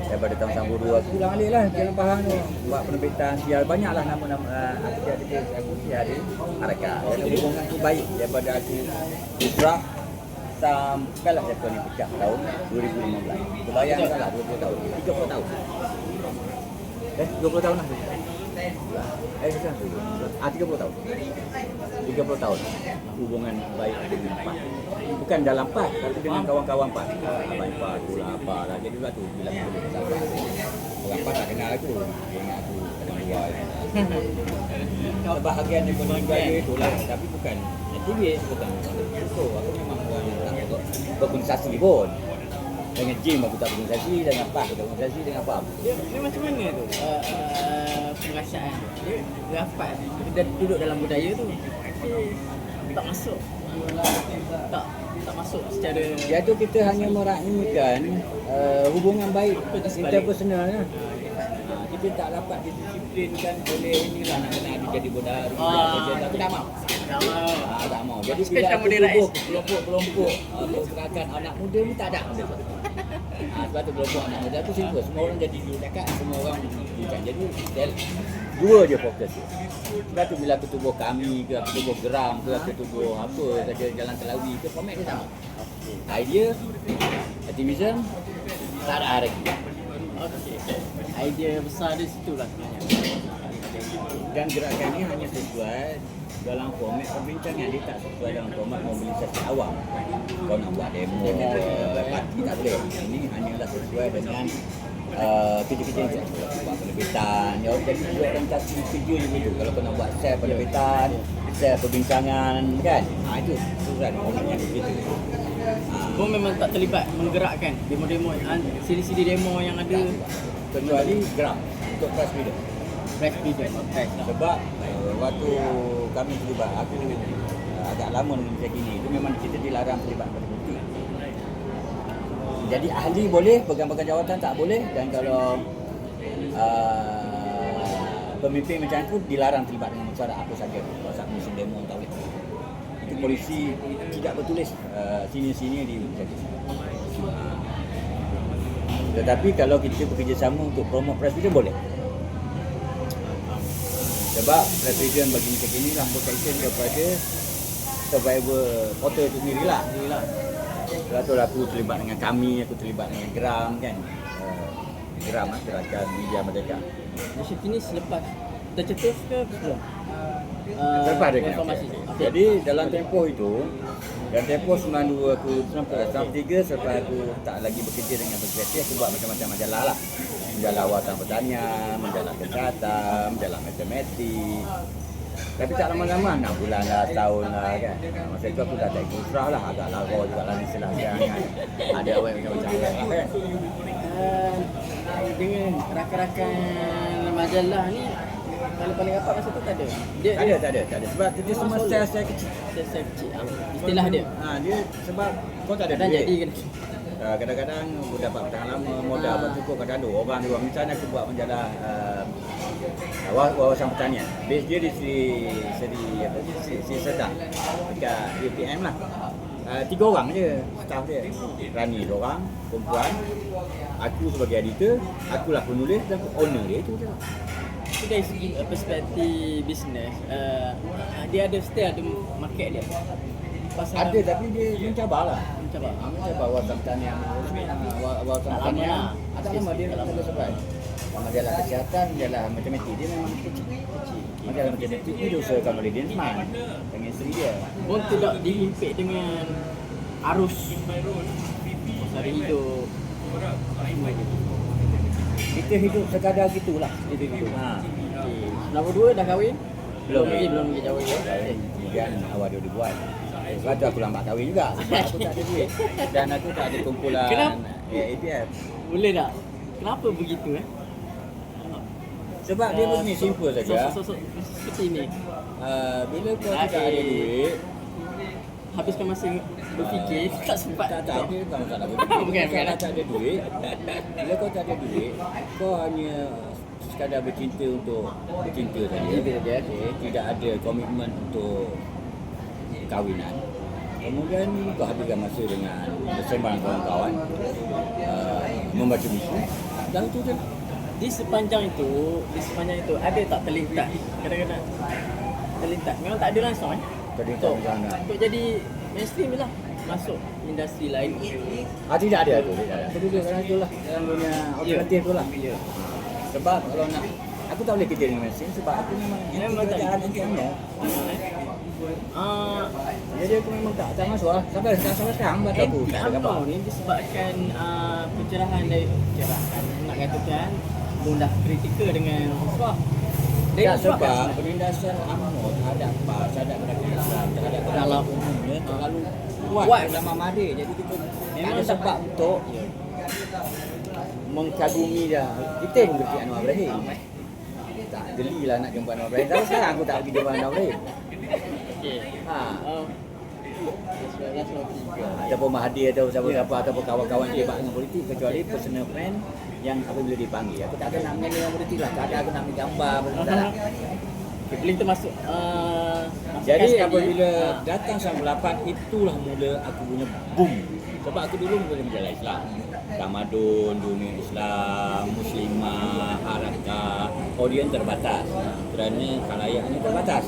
Daripada tahun 92 aku ulang alik lah Jalan Pahang tu buat penerbitan sial banyaklah nama-nama aku sial di Harakah. Dan hubungan tu baik daripada aku Israh sampailah saya ni pecah tahun 2015. Kebayang salah 20 tahun, 30 tahun. 20 tahun lah. Sekarang 30 tahun. 30 tahun. Hubungan baik dengan PAS. Bukan dalam PAS, tapi dengan kawan-kawan PAS. Abang PAS, pula apa lah. Jadi waktu bila aku boleh pasal PAS. Orang PAS tak kenal aku. Dia ingat aku orang luar. Kebahagiaan ekonomi gaya tu lah. Tapi bukan aktivis, bukan aku memang orang yang tak berorganisasi pun. Dengan gym aku tak berorganisasi, dengan PAS aku tak berorganisasi, dengan apa. Dia macam mana tu? Perasaan dia rapat, dia duduk dalam budaya tu tapi tak masuk. Tak masuk secara Ya tu kita hanya merahimkan hubungan baik interpersonal lah. Kita tak dapat didisiplinkan oleh inilah nak kena jadi bodoh. Tapi tak mahu. Tak mau. Tak mau. Jadi bila Sepeda aku muda tubuh Rais. kelompok-kelompok pergerakan anak muda ni tak ada benda tu. Sebab tu kelompok anak muda tu simple. Semua orang jadi dekat, semua orang bincang. Jadi dua je fokus. Sebab tu bila aku tubuh kami ke, aku tubuh geram ke, aku tubuh apa saja Jalan Telawi ke, format dia sama. Idea, aktivism, tak ada hari. Okey. Idea besar di situ lah sebenarnya. Dan gerakan ni hanya sesuai dalam format perbincangan, dia tak sesuai dalam format mobilisasi awam. Kau nak buat demo, parti tak boleh. Ini hanyalah sesuai dengan kerja-kerja yang buat penerbitan. Ya, jadi buat orientasi kerja je begitu. Kalau kau nak buat share penerbitan, share perbincangan kan. Itu surat formatnya begitu. Kau memang tak terlibat menggerakkan demo-demo, siri-siri demo yang ada. Kecuali geram untuk press freedom. Press freedom. Sebab waktu kami terlibat, aku agak lama dengan macam ini, itu memang kita dilarang terlibat pada politik. Jadi ahli boleh, pegang-pegang jawatan tak boleh, dan kalau pemimpin macam itu dilarang terlibat dengan mesyuarat apa saja. Kalau saat musim demo tak boleh. Itu polisi tidak bertulis sini-sini di jadi. Tetapi kalau kita bekerjasama untuk promote press freedom boleh. Sebab press freedom bagi macam ini lah protection kepada survivor portal itu sendirilah. Sebab tu aku terlibat dengan kami, aku terlibat dengan Geram kan. Geram gerakan media merdeka. Nasib ini selepas tercetus ke belum? Selepas dia kena. informasi. Jadi dalam tempoh itu, dan tempoh 92 aku 93 selepas aku tak lagi bekerja dengan Berkreasi, aku buat macam-macam majalah lah. Majalah Awatan Pertanian, majalah kesihatan, majalah matematik. Tapi tak lama-lama, 6 bulan lah, tahun lah kan. Masa itu aku dah tak ikut Usrah lah, agak larau juga lah istilah sekarang kan. Ada awet macam-macam lah kan. Dengan rakan-rakan majalah ni, paling apa masa tu tak ada? Tak ada. Sebab dia semua sel-sel kecil. Sel kecil. Istilah dia. Dia sebab kau tak ada Dan duit. jadi kan. Kadang-kadang aku dapat bertahan lama, modal apa cukup, kadang ada orang di luar. Misalnya aku buat majalah wawasan pertanian. Base dia di Seri Sedang dekat UPM lah. 3 orang je staff dia. Rani seorang, perempuan, aku sebagai editor, akulah penulis dan owner dia itu je. Itu dari segi perspektif bisnes, dia ada market dia. Pasal Ada tapi dia mencabarlah. mencabar. Mencabar wawasan pertanian. Wawasan Tak lama pertanian. lah. Tak lama dia tak sampai. Majalah kesihatan, majalah matematik dia memang kecil. Majalah matematik ni diusahakan oleh Dinsman dengan isteri dia. Pun tidak dihimpit dengan arus hari hidup. Kita hidup sekadar gitulah. Gitu. Nombor 2 dah kahwin? Belum lagi jauh ya. Kemudian awal dia buat. Sebab tu aku lambat kahwin juga. Sebab aku tak ada duit. Dan aku tak ada kumpulan Kenapa? APF. Boleh tak? Kenapa begitu Sebab dia begini simple saja. Sosok seperti ini. Bila kau tak ada duit, Habiskan masa berfikir, tak sempat. tak dia bukan masalah Bukan. Kalau tak ada duit, bila kau tak ada duit, kau hanya sekadar bercinta untuk bercinta saja. Okay. Tidak ada komitmen untuk kahwinan. Kemudian kau habiskan masa dengan bersembang dengan kawan-kawan, membaca buku. Dan itu je. Di sepanjang itu ada tak terlintas? Kadang-kadang terlintas. Memang tak ada langsung Terlintas macam mana? Untuk jadi mainstream lah. Masuk industri lain. Tidak ada tu. Aku duduk dalam tu lah. Dalam dunia alternatif tu lah. Ya. Sebab kalau nak, aku tak boleh kerja dengan mesin sebab aku memang tak kerajaan NTM. Jadi aku memang tak masuk lah. Sampai sekarang buat aku tak ada khabar. Ni disebabkan pencerahan nak katakan mudah kritikal dengan Usrah. Tak sebab penindasan UMNO terhadap PAS, terhadap gerakan Islam, terhadap dalam umumnya terlalu kuat dalam Ahmadiyah. Jadi kita tak ada sebab untuk mengkagumi dia. Kita yang berkati Anwar Ibrahim. Tak gelilah nak jumpa Anwar Ibrahim. Tapi sekarang aku tak pergi jumpa Anwar Ibrahim. Okey. Ataupun Mahathir atau siapa-siapa ataupun kawan-kawan terlibat dengan politik, kecuali personal friend yang apabila dipanggil. Aku tak ada nak menyanyi dengan politik lah. Tak ada aku nak ambil gambar. Tak ada. Kipling tu masuk Jadi sekali. apabila datang 98 itulah mula aku punya boom. Sebab aku dulu mula menjalan Islam. Ramadan, dunia Islam, Muslimah, Harakah, audiens terbatas. Kerana khalayaknya terbatas.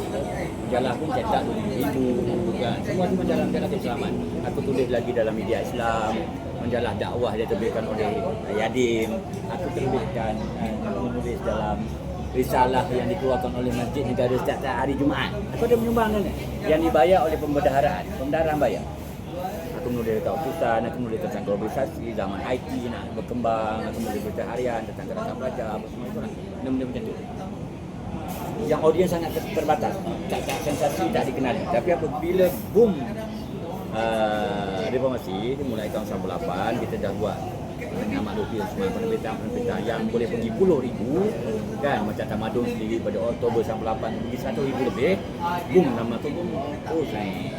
Majalah pun cetak 20,000 bukan. Semua tu majalah-majalah keislaman. Aku tulis lagi dalam media Islam. Majalah dakwah dia terbitkan oleh Yadim. Aku terbitkan menulis dalam risalah yang dikeluarkan oleh Masjid Negara setiap hari Jumaat. Aku ada menyumbang ni yang dibayar oleh pembendaharaan. Pembendaharaan bayar. Aku menulis dekat utusan, aku menulis tentang globalisasi, zaman IT nak berkembang, aku menulis berita harian tentang gerakan pelajar, apa semua itu lah. Benda-benda macam tu. Yang audiens sangat terbatas, tak sensasi, tak dikenali. Tapi apabila boom reformasi, mulai tahun 98, kita dah buat nama lukis semua penerbitan yang boleh pergi puluh ribu kan, macam Tamadun sendiri pada Oktober 98 pergi 100,000 lebih, boom nama tu pun terus naik.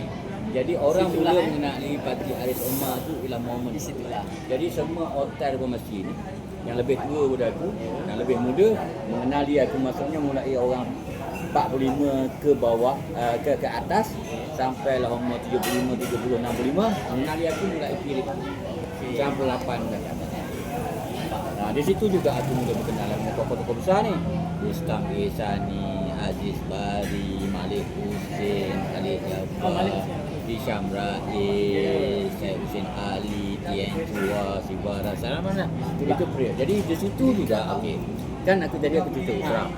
Jadi orang mula mengenali Patri Aris Omar tu ialah momen di situlah. Jadi semua otak reformasi ni yang lebih tua daripada aku, yang lebih muda mengenali aku, maksudnya mulai orang 45 ke bawah, ke atas sampai lah umur 75, 30, 65 mengenali aku mulai kiri 98 dan atas. Nah, di situ juga aku mula berkenalan dengan tokoh-tokoh besar ni. Rustam Ihsani, Aziz Bari, Malik Hussein, Khalid Jafar, Hisham Rais, Syed Hussein Ali, Tien Chua, Sibara Salaman lah. Itu period. Jadi di situ juga okey. Kan aku cerita Islam.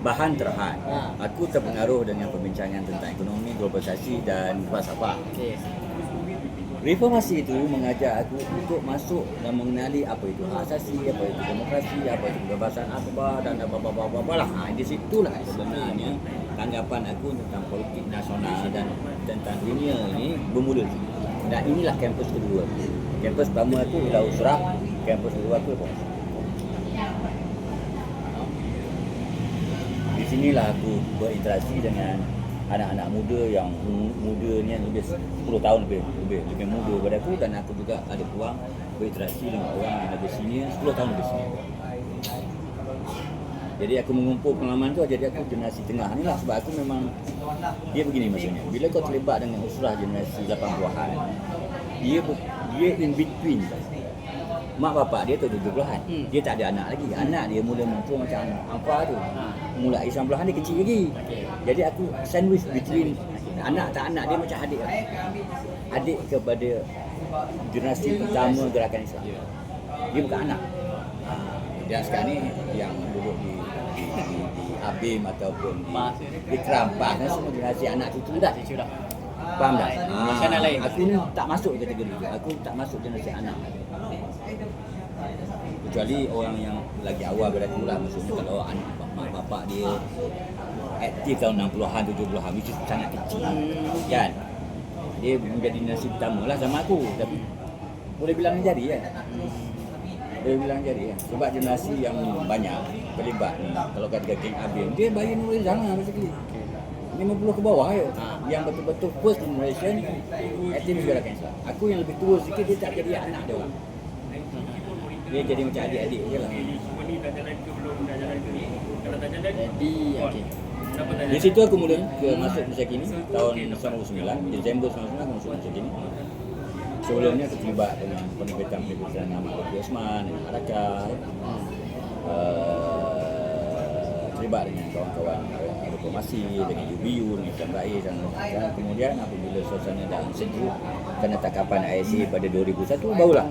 Bahan terhad. Aku terpengaruh dengan perbincangan tentang ekonomi, globalisasi dan falsafah. Reformasi itu mengajar aku untuk masuk dan mengenali apa itu hak asasi, apa itu demokrasi, apa itu kebebasan akhbar dan apa-apa lah. Di situlah sebenarnya tanggapan aku tentang politik nasional dan tentang dunia ini bermula. Dan inilah kampus kedua. Kampus pertama itu ialah Usrah, kampus kedua itu reformasi. Di sinilah aku berinteraksi dengan anak-anak muda yang mudanya lebih 10 tahun lebih muda daripada aku, dan aku juga ada peluang berinteraksi dengan orang yang lebih senior 10 tahun lebih senior. Jadi aku mengumpul pengalaman tu, jadi aku generasi tengah ni lah. Sebab aku memang dia begini maksudnya. Bila kau terlibat dengan usrah generasi 80-an, dia in between. Mak bapak dia tu 70-an. Dia tak ada anak lagi. Anak dia mula muncul macam Ampa tu. Mulai 90-an dia kecil lagi. Jadi aku sandwich between anak tak anak, dia macam adik lah. Adik kepada generasi pertama gerakan Islam. Dia bukan anak. Dan sekarang ni yang duduk di Abim ataupun di Kerampas, semua generasi anak cucu dah. Faham tak? Aku ni tak masuk kategori tu. Aku tak masuk generasi anak. Kecuali orang yang lagi awal daripada aku lah. Maksudnya kalau mak bapak dia aktif tahun 60-an, 70-an, itu sangat kecil kan. Dia menjadi generasi pertama lah sama aku. Tapi boleh bilang jari kan. Boleh bilang jari kan. Sebab generasi yang banyak terlibat ni, kalau kata geng Abim, dia bayi nulis jangan basically 50 ke bawah je. Yang betul-betul first generation aktif gerakan Islam. Aku yang lebih tua sikit, dia tak jadi anak dia orang. Dia jadi macam adik-adik je lah. Jadi okey. Di situ aku mula masuk Malaysia Kini tahun 99, Disember 99 aku masuk Malaysia Kini. Sebelumnya aku terlibat dengan penerbitan Ahmad Lutfi Osman, dengan Harakah, terlibat dengan kawan-kawan reformasi, dengan UBU, dengan Hisham Rais dan kemudian apabila suasana dah sejuk penetapan ISA pada 2001, barulah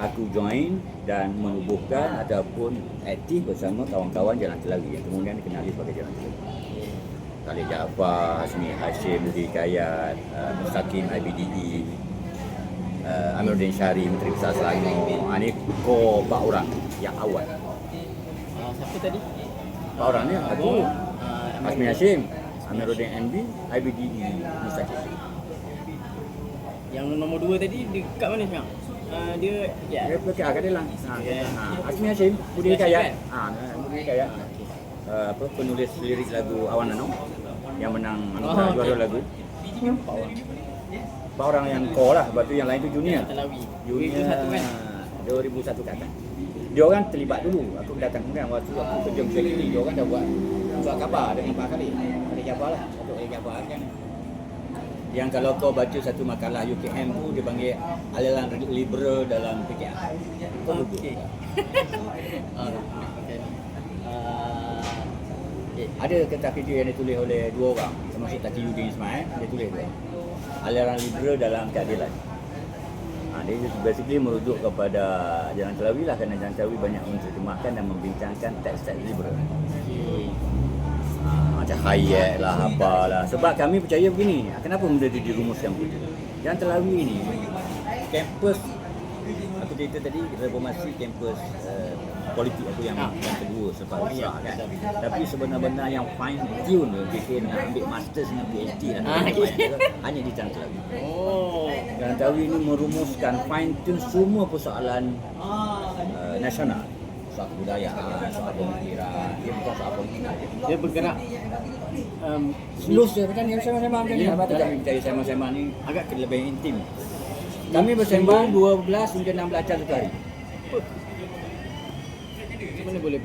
aku join dan menubuhkan ataupun aktif bersama kawan-kawan Jalan Telawi yang kemudian dikenali sebagai Jalan Telawi. Khalid Jafar, Hasmi Hashim, Budi Kayat, Mustaqim IBDE, Amiruddin Syari, Menteri Besar Selangor. Ini core 4 orang yang awal. Siapa tadi? 4 orang ni aku, Hasmi Hashim, Amiruddin NB, IBDE, Mustaqim. Yang nombor 2 tadi dekat mana sekarang? Dia Dia pakai agak dia lah. Hasmi Hashim, Budi Kayat. Budi Kayat. Penulis lirik lagu Awan Anong yang menang juara lagu. 4 orang yang core lah, sebab tu yang lain tu junior. Telawi. Junior 2001 ke atas. dia orang terlibat dulu. Aku datang kemudian waktu aku kerja macam ni, dia orang dah buat khabar dengan Pak Khalid. Khalid Jabbar lah, Datuk Khalid Jabbar kan. Yang kalau kau baca satu makalah UKM tu dia panggil aliran liberal dalam PKR. Kau Okey. ada kertas kerja yang ditulis oleh dua orang, termasuk Taqiyuddin Ismail, dia tulis tu. Aliran liberal dalam keadilan. Dia basically merujuk kepada Jalan Telawi lah, kerana Jalan Telawi banyak menterjemahkan dan membincangkan teks-teks liberal. Macam Hayek lah, apalah. Sebab kami percaya begini, kenapa benda tu dirumuskan begitu? Jalan Telawi ni, kampus, aku cerita tadi, reformasi kampus politik aku yang kedua selepas besar kan. Tapi sebenar-benar yang fine tune dia fikir nak ambil masters dengan PhD lah. Hanya di Jalan Telawi. Jalan Telawi ini merumuskan fine tune semua persoalan nasional. Soal kebudayaan, soal pemikiran, dia bukan soal politik. Dia bergerak Lulus je macam ni, sembang-sembang macam ni. Lepas tu kami percaya sembang-sembang ni agak lebih intim. Kami bersembang 12 hingga 16 jam satu hari. mana boleh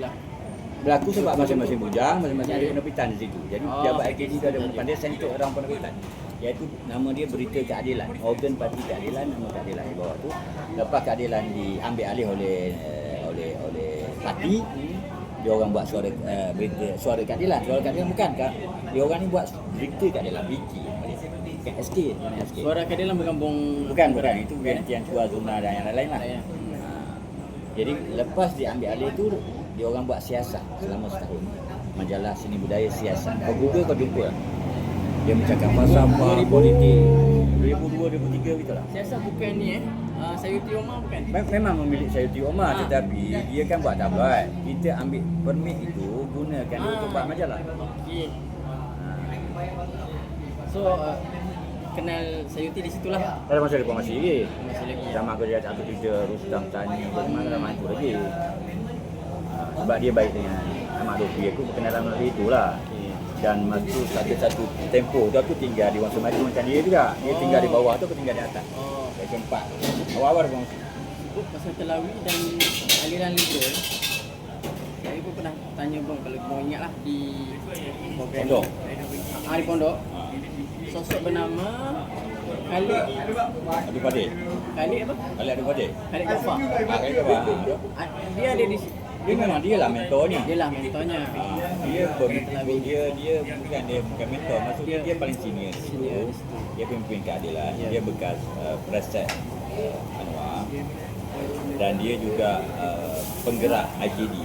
Berlaku sebab masing-masing bujang, masing-masing ada penerbitan di situ. Jadi pejabat IKD tu ada penerbitan, dia sentuh orang penerbitan. Iaitu nama dia Berita Keadilan. Organ Parti Keadilan, nama Keadilan di bawah tu. Lepas keadilan diambil alih oleh parti, dia orang buat berita suara keadilan. Suara keadilan bukan Kak. Dia orang ni buat Berita Keadilan, BK. SK. Suara Keadilan bergabung. Bukan. Itu Tian Chua Zuna dan yang lain-lain lah. Jadi lepas diambil alih tu, dia orang buat siasat selama setahun. Majalah Seni Budaya Siasat. Kau Google kau jumpa lah. Dia bercakap pasal apa, politik. 2002-2003 gitu lah. Siasat bukan ni Sayuti Omar bukan? Memang memilih Sayuti Omar, tetapi dia kan buat tabloid. Kita ambil permit itu, gunakan dia untuk buat majalah. Okey. So kenal Sayuti di situlah. Ada masa reformasi lagi. Masih lagi. Sama kerja satu tiga Rustam Tani, bagaimana lama itu lagi. Sebab dia baik dengan Ahmad Lutfi, aku berkenalan melalui itulah. Dan masa tu satu tempoh tu aku tinggal di Wangsa Maju macam dia juga. Dia tinggal di bawah tu, aku tinggal di atas. Saya sempat. Awal-awal pun Pasal Telawi dan aliran liberal. Saya pun pernah tanya bang, kalau kau ingat lah di Pondok. Di Pondok. Sosok bernama Khalid apa? Khalid Abdul Qadir. Khalid Ghaffar. Khalid Ghaffar. Dia ada di Dia memang dia lah mentornya. Dia lah mentornya. Dia bukan mentor, maksudnya dia paling senior di situ. Dia pemimpin keadilan, dia bekas Preset Anwar. Dan dia juga penggerak IKD.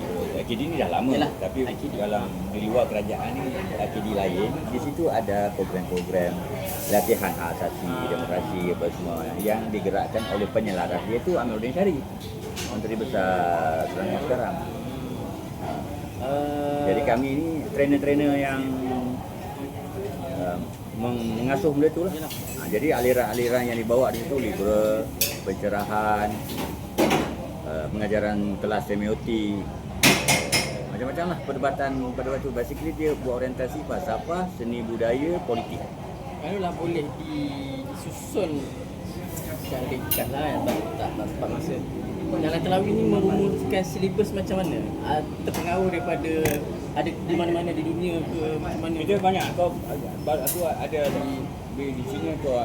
IKD ni dah lama, tapi dalam di luar kerajaan ni IKD lain. Di situ ada program-program latihan hak asasi, demokrasi apa semua yang digerakkan oleh penyelaras dia tu Amiruddin Syarif, Menteri Besar Selangor sekarang. Jadi kami ni trainer-trainer yang mengasuh benda tu lah. Jadi aliran-aliran yang dibawa di situ liberal, pencerahan, pengajaran kelas semiotik, macam-macam lah perdebatan pada waktu. Basically dia buat orientasi falsafah, seni budaya, politik. Kalau lah boleh disusun secara ringkas lah tak masa. Jalan Telawi ni merumuskan silibus macam mana? Terpengaruh daripada ada di mana-mana di dunia ke macam mana? Dia banyak. Aku ada di sini kau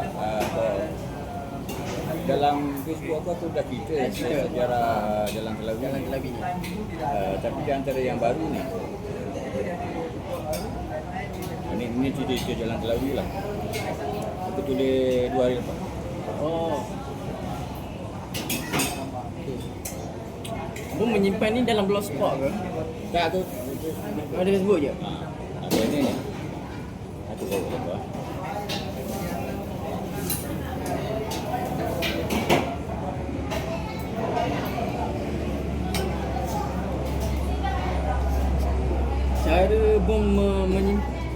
dalam Facebook aku dah cerita sejarah Jalan Telawi. Tapi di antara yang baru ni, ini cerita Jalan Telawi lah. Aku tulis 2 hari lepas. Abang menyimpan ni dalam blogspot ke? Tak, aku ada Facebook je? Ada ni. Aku bawa lepas. Cara bom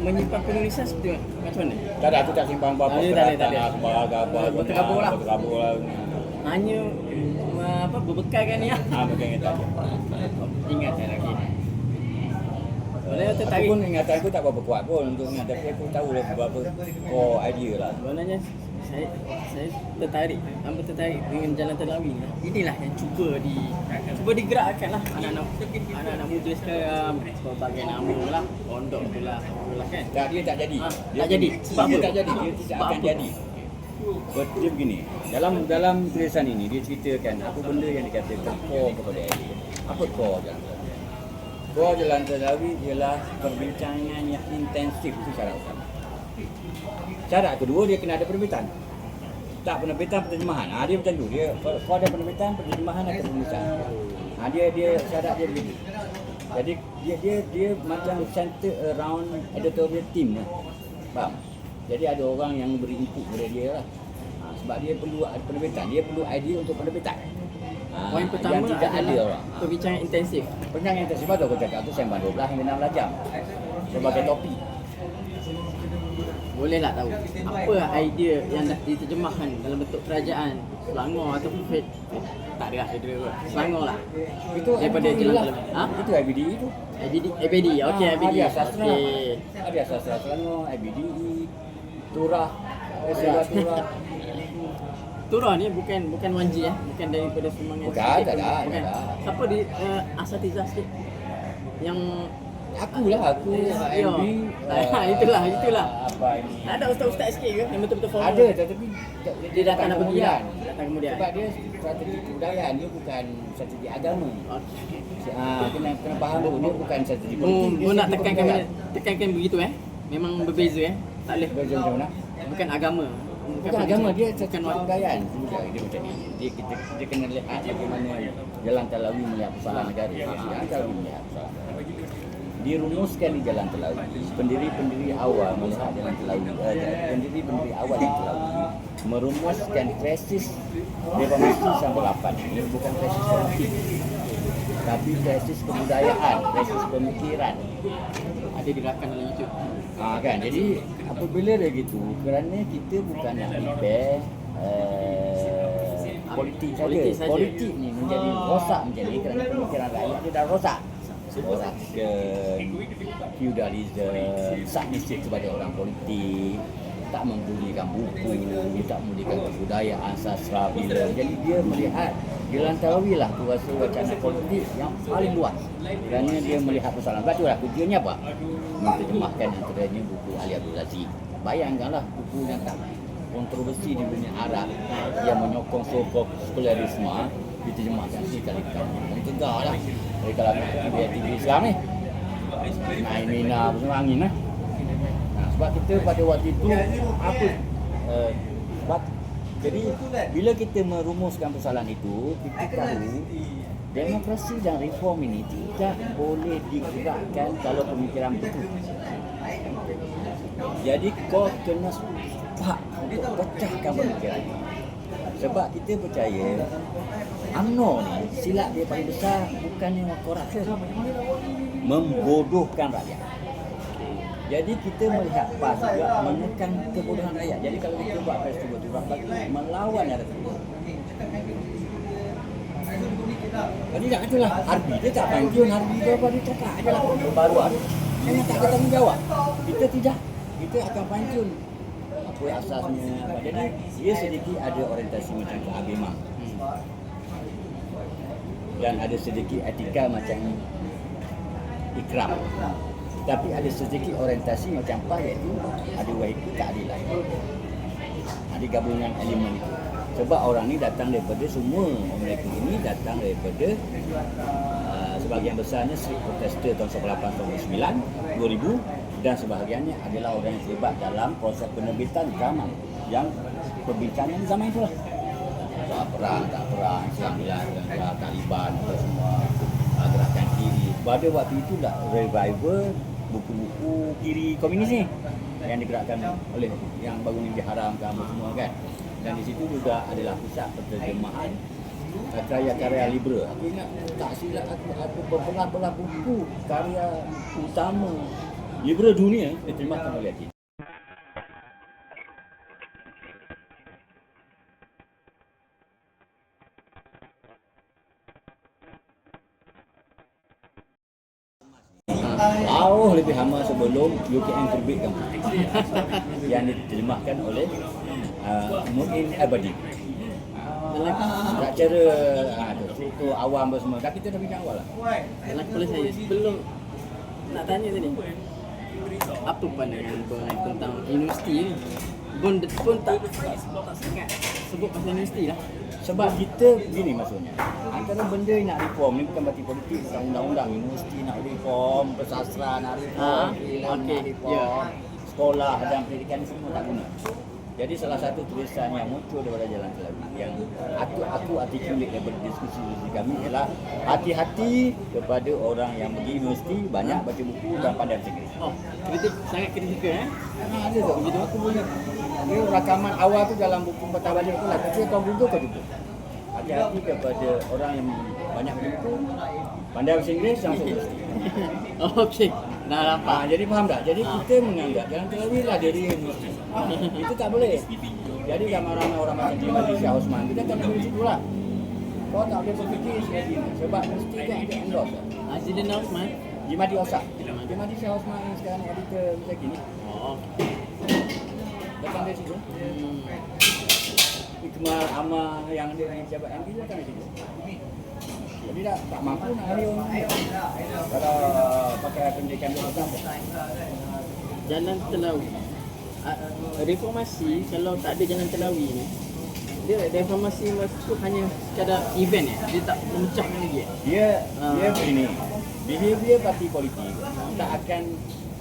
menyimpan penulisan seperti macam mana? Tak ada, aku tak simpan apa-apa. Tak ada. Berterabur lah. Hanya berbekalkan ni lah. Bekalkan tak ada. Ingatkan lagi. Sebenarnya Aku tertarik. pun ingatan aku tak berapa kuat pun untuk ingat, tapi aku tahu lah beberapa core idea lah. Sebenarnya saya tertarik dengan Jalan Telawi ni. Inilah yang cuba digerakkan lah anak-anak muda sekarang, berbagai nama lah, pondok tu lah, apalah kan. Tak, dia tak jadi. Tak jadi. Sebab Dia apa? tak jadi, dia tidak Sebab akan apa? jadi. Dia begini, dalam tulisan ini dia ceritakan apa benda yang dikatakan core kepada idea. Apa core Jalan Telawi? Core Jalan Telawi ialah perbincangan yang intensif, itu syarat utama. Syarat kedua, dia kena ada penerbitan. Tak penerbitan penterjemahan. Dia macam tu. Dia kalau ada penerbitan penterjemahan atau penulisan. Dia syarat dia begitu. Jadi dia macam center around editorial team lah. Faham? Jadi ada orang yang beri input kepada dia lah. Sebab dia perlu ada penerbitan. Dia perlu idea untuk penerbitan. Poin pertama yang tidak ada adalah orang. perbincangan intensif. Perbincangan yang tersebut aku cakap tu sembang 12 hingga 16 jam. Sebagai topik. Boleh tak tahu apa idea yang dah diterjemahkan dalam bentuk kerajaan Selangor ataupun Fed? Tak ada lah, Selangor lah. Itu Daripada IBD Jalan lah. Telawi. Itu IBD itu. ABD. Okey, ABD. Ada sastra. Okey. Ada sastra Selangor, IBDE, Turah, Sewa Turah. Turah ni bukan Wanji bukan daripada Semangat. Bukan, tak ada, Bukan. tak ada. Siapa di asatizah sikit yang Aku MB. itulah. Apa ini? Ada ustaz-ustaz sikit ke yang betul-betul formal? Ada, tetapi Dia datang dah pergi lah. Datang kemudian. Sebab dia strategi kebudayaan, dia bukan strategi agama. Okey. Kena faham dulu, dia bukan strategi Mu politik. dia nak strategi tekankan begitu Memang berbeza Tak boleh. Berbeza macam mana? Bukan agama. Bukan agama, dia strategi bukan kebudayaan. Dia macam ni. Dia kena lihat bagaimana Jalan Telawi melihat persoalan negara. Jalan Telawi melihat persoalan negara. Dirumuskan di Jalan Telawi. Pendiri-pendiri awal melihat Jalan Telawi. Pendiri-pendiri awal Jalan Telawi merumuskan tesis reformasi sampai 8 ini bukan tesis politik, tapi tesis kebudayaan, tesis pemikiran. Ada dirakam dalam YouTube. Kan, jadi apabila dia gitu, kerana kita bukan nak prepare politik saja. Politik ni menjadi rosak macam ni kerana pemikiran rakyat dia dah rosak. Corruption, feudalism, submissive kepada orang politik, tak membulikan buku, tak membulikan kebudayaan, sastra, film. Jadi dia melihat Jalan Telawi lah kuasa wacana politik yang paling luas. Kerana dia melihat persoalan. Sebab itulah tujuannya apa? Menterjemahkan antaranya buku Ali Abdul Aziz. Bayangkanlah buku yang tak kontroversi di dunia Arab yang menyokong sekularisme diterjemahkan sekali-kali. Mencegah lah dari kalangan aktivis Islam ni. Naimina semua angin lah. Sebab kita pada waktu itu apa sebab jadi bila kita merumuskan persoalan itu, kita tahu demokrasi dan reform ini tidak boleh digerakkan kalau pemikiran betul. Jadi kau kena sepak untuk pecahkan pemikiran ini. Sebab kita percaya UMNO ni silap dia paling besar bukannya korupsi, membodohkan rakyat. Jadi kita melihat PAS juga menekan kebodohan rakyat. Jadi kalau kita buat festival tu melawan yang tersebut. Jadi tak katalah Harbi dia tak pensiun, Harbi tu apa dia cakap aje lah perbaruan. Dia tak bertanggungjawab. Kita tidak. Kita akan pensiun. Apa asasnya apa. Jadi dia sedikit ada orientasi macam kehakiman. Dan ada sedikit etika macam ikram. Tapi ada sedikit orientasi macam PAS iaitu ada wahyu keadilan. Ada gabungan elemen itu. Sebab orang ni datang daripada semua mereka ini datang daripada sebahagian besarnya street protester tahun 1899, 2000 dan sebahagiannya adalah orang yang terlibat dalam proses penerbitan zaman yang perbincangan zaman itulah. Perang, tak perang, Islam dengan Taliban apa semua, gerakan kiri. Pada waktu itu dah revival buku-buku kiri komunis ni yang digerakkan oleh yang baru ni diharamkan apa semua kan. Dan di situ juga adalah pusat penterjemahan karya-karya liberal. Aku ingat tak silap aku berbelah-belah buku karya utama liberal dunia diterjemahkan oleh Akin. Jauh lebih lama sebelum UKM terbitkan. Yang diterjemahkan oleh Muin Abadi. Tak cara struktur awam apa semua. Dah kita dah bincang awal lah. Dalam kepala saya sebelum nak tanya tadi, apa pandangan Bang tentang universiti ni? Bang pun tak sangat sebut pasal universiti lah. Sebab kita begini maksudnya. Antara benda yang nak reform ni bukan berarti politik, bukan undang-undang. Universiti nak reform, persastra nak reform, filem nak reform, sekolah dan pendidikan ni semua tak guna. Jadi salah satu tulisan yang muncul daripada Jalan Telawi yang aku articulate daripada diskusi kami ialah hati-hati kepada orang yang pergi universiti banyak baca buku dan pandai bahasa Inggeris. Oh, sangat kritikal Ada tak begitu aku punya. Dia rakaman awal tu dalam buku Peta Balik tu lah. Tapi kau Google kau jumpa. Hati-hati kepada orang yang banyak baca buku, pandai bahasa Inggeris yang masuk universiti. Okey, dah nampak. Jadi faham tak? Jadi kita menganggap Jalan Telawi lah dari universiti. Itu tak boleh. Jadi ramai-ramai orang macam Jimadi Shah Osman kita tak boleh situ lah. Kau tak boleh berfikir sekali sebab mesti tu ada endorse. Azidin Osman. Jimadi Osak. Jimadi Shah Osman yang sekarang editor macam ni. Oh. Datang dari situ. Ikmal Amar yang ada di Jabat MB datang dari situ. Jadi tak mampu nak hari orang kalau pakai pendidikan dia apa. Jalan Telawi. Reformasi kalau tak ada Jalan Telawi ni, dia reformasi tu hanya sekadar event dia tak memecahkan lagi. Dia begini. Behavior parti politik tak akan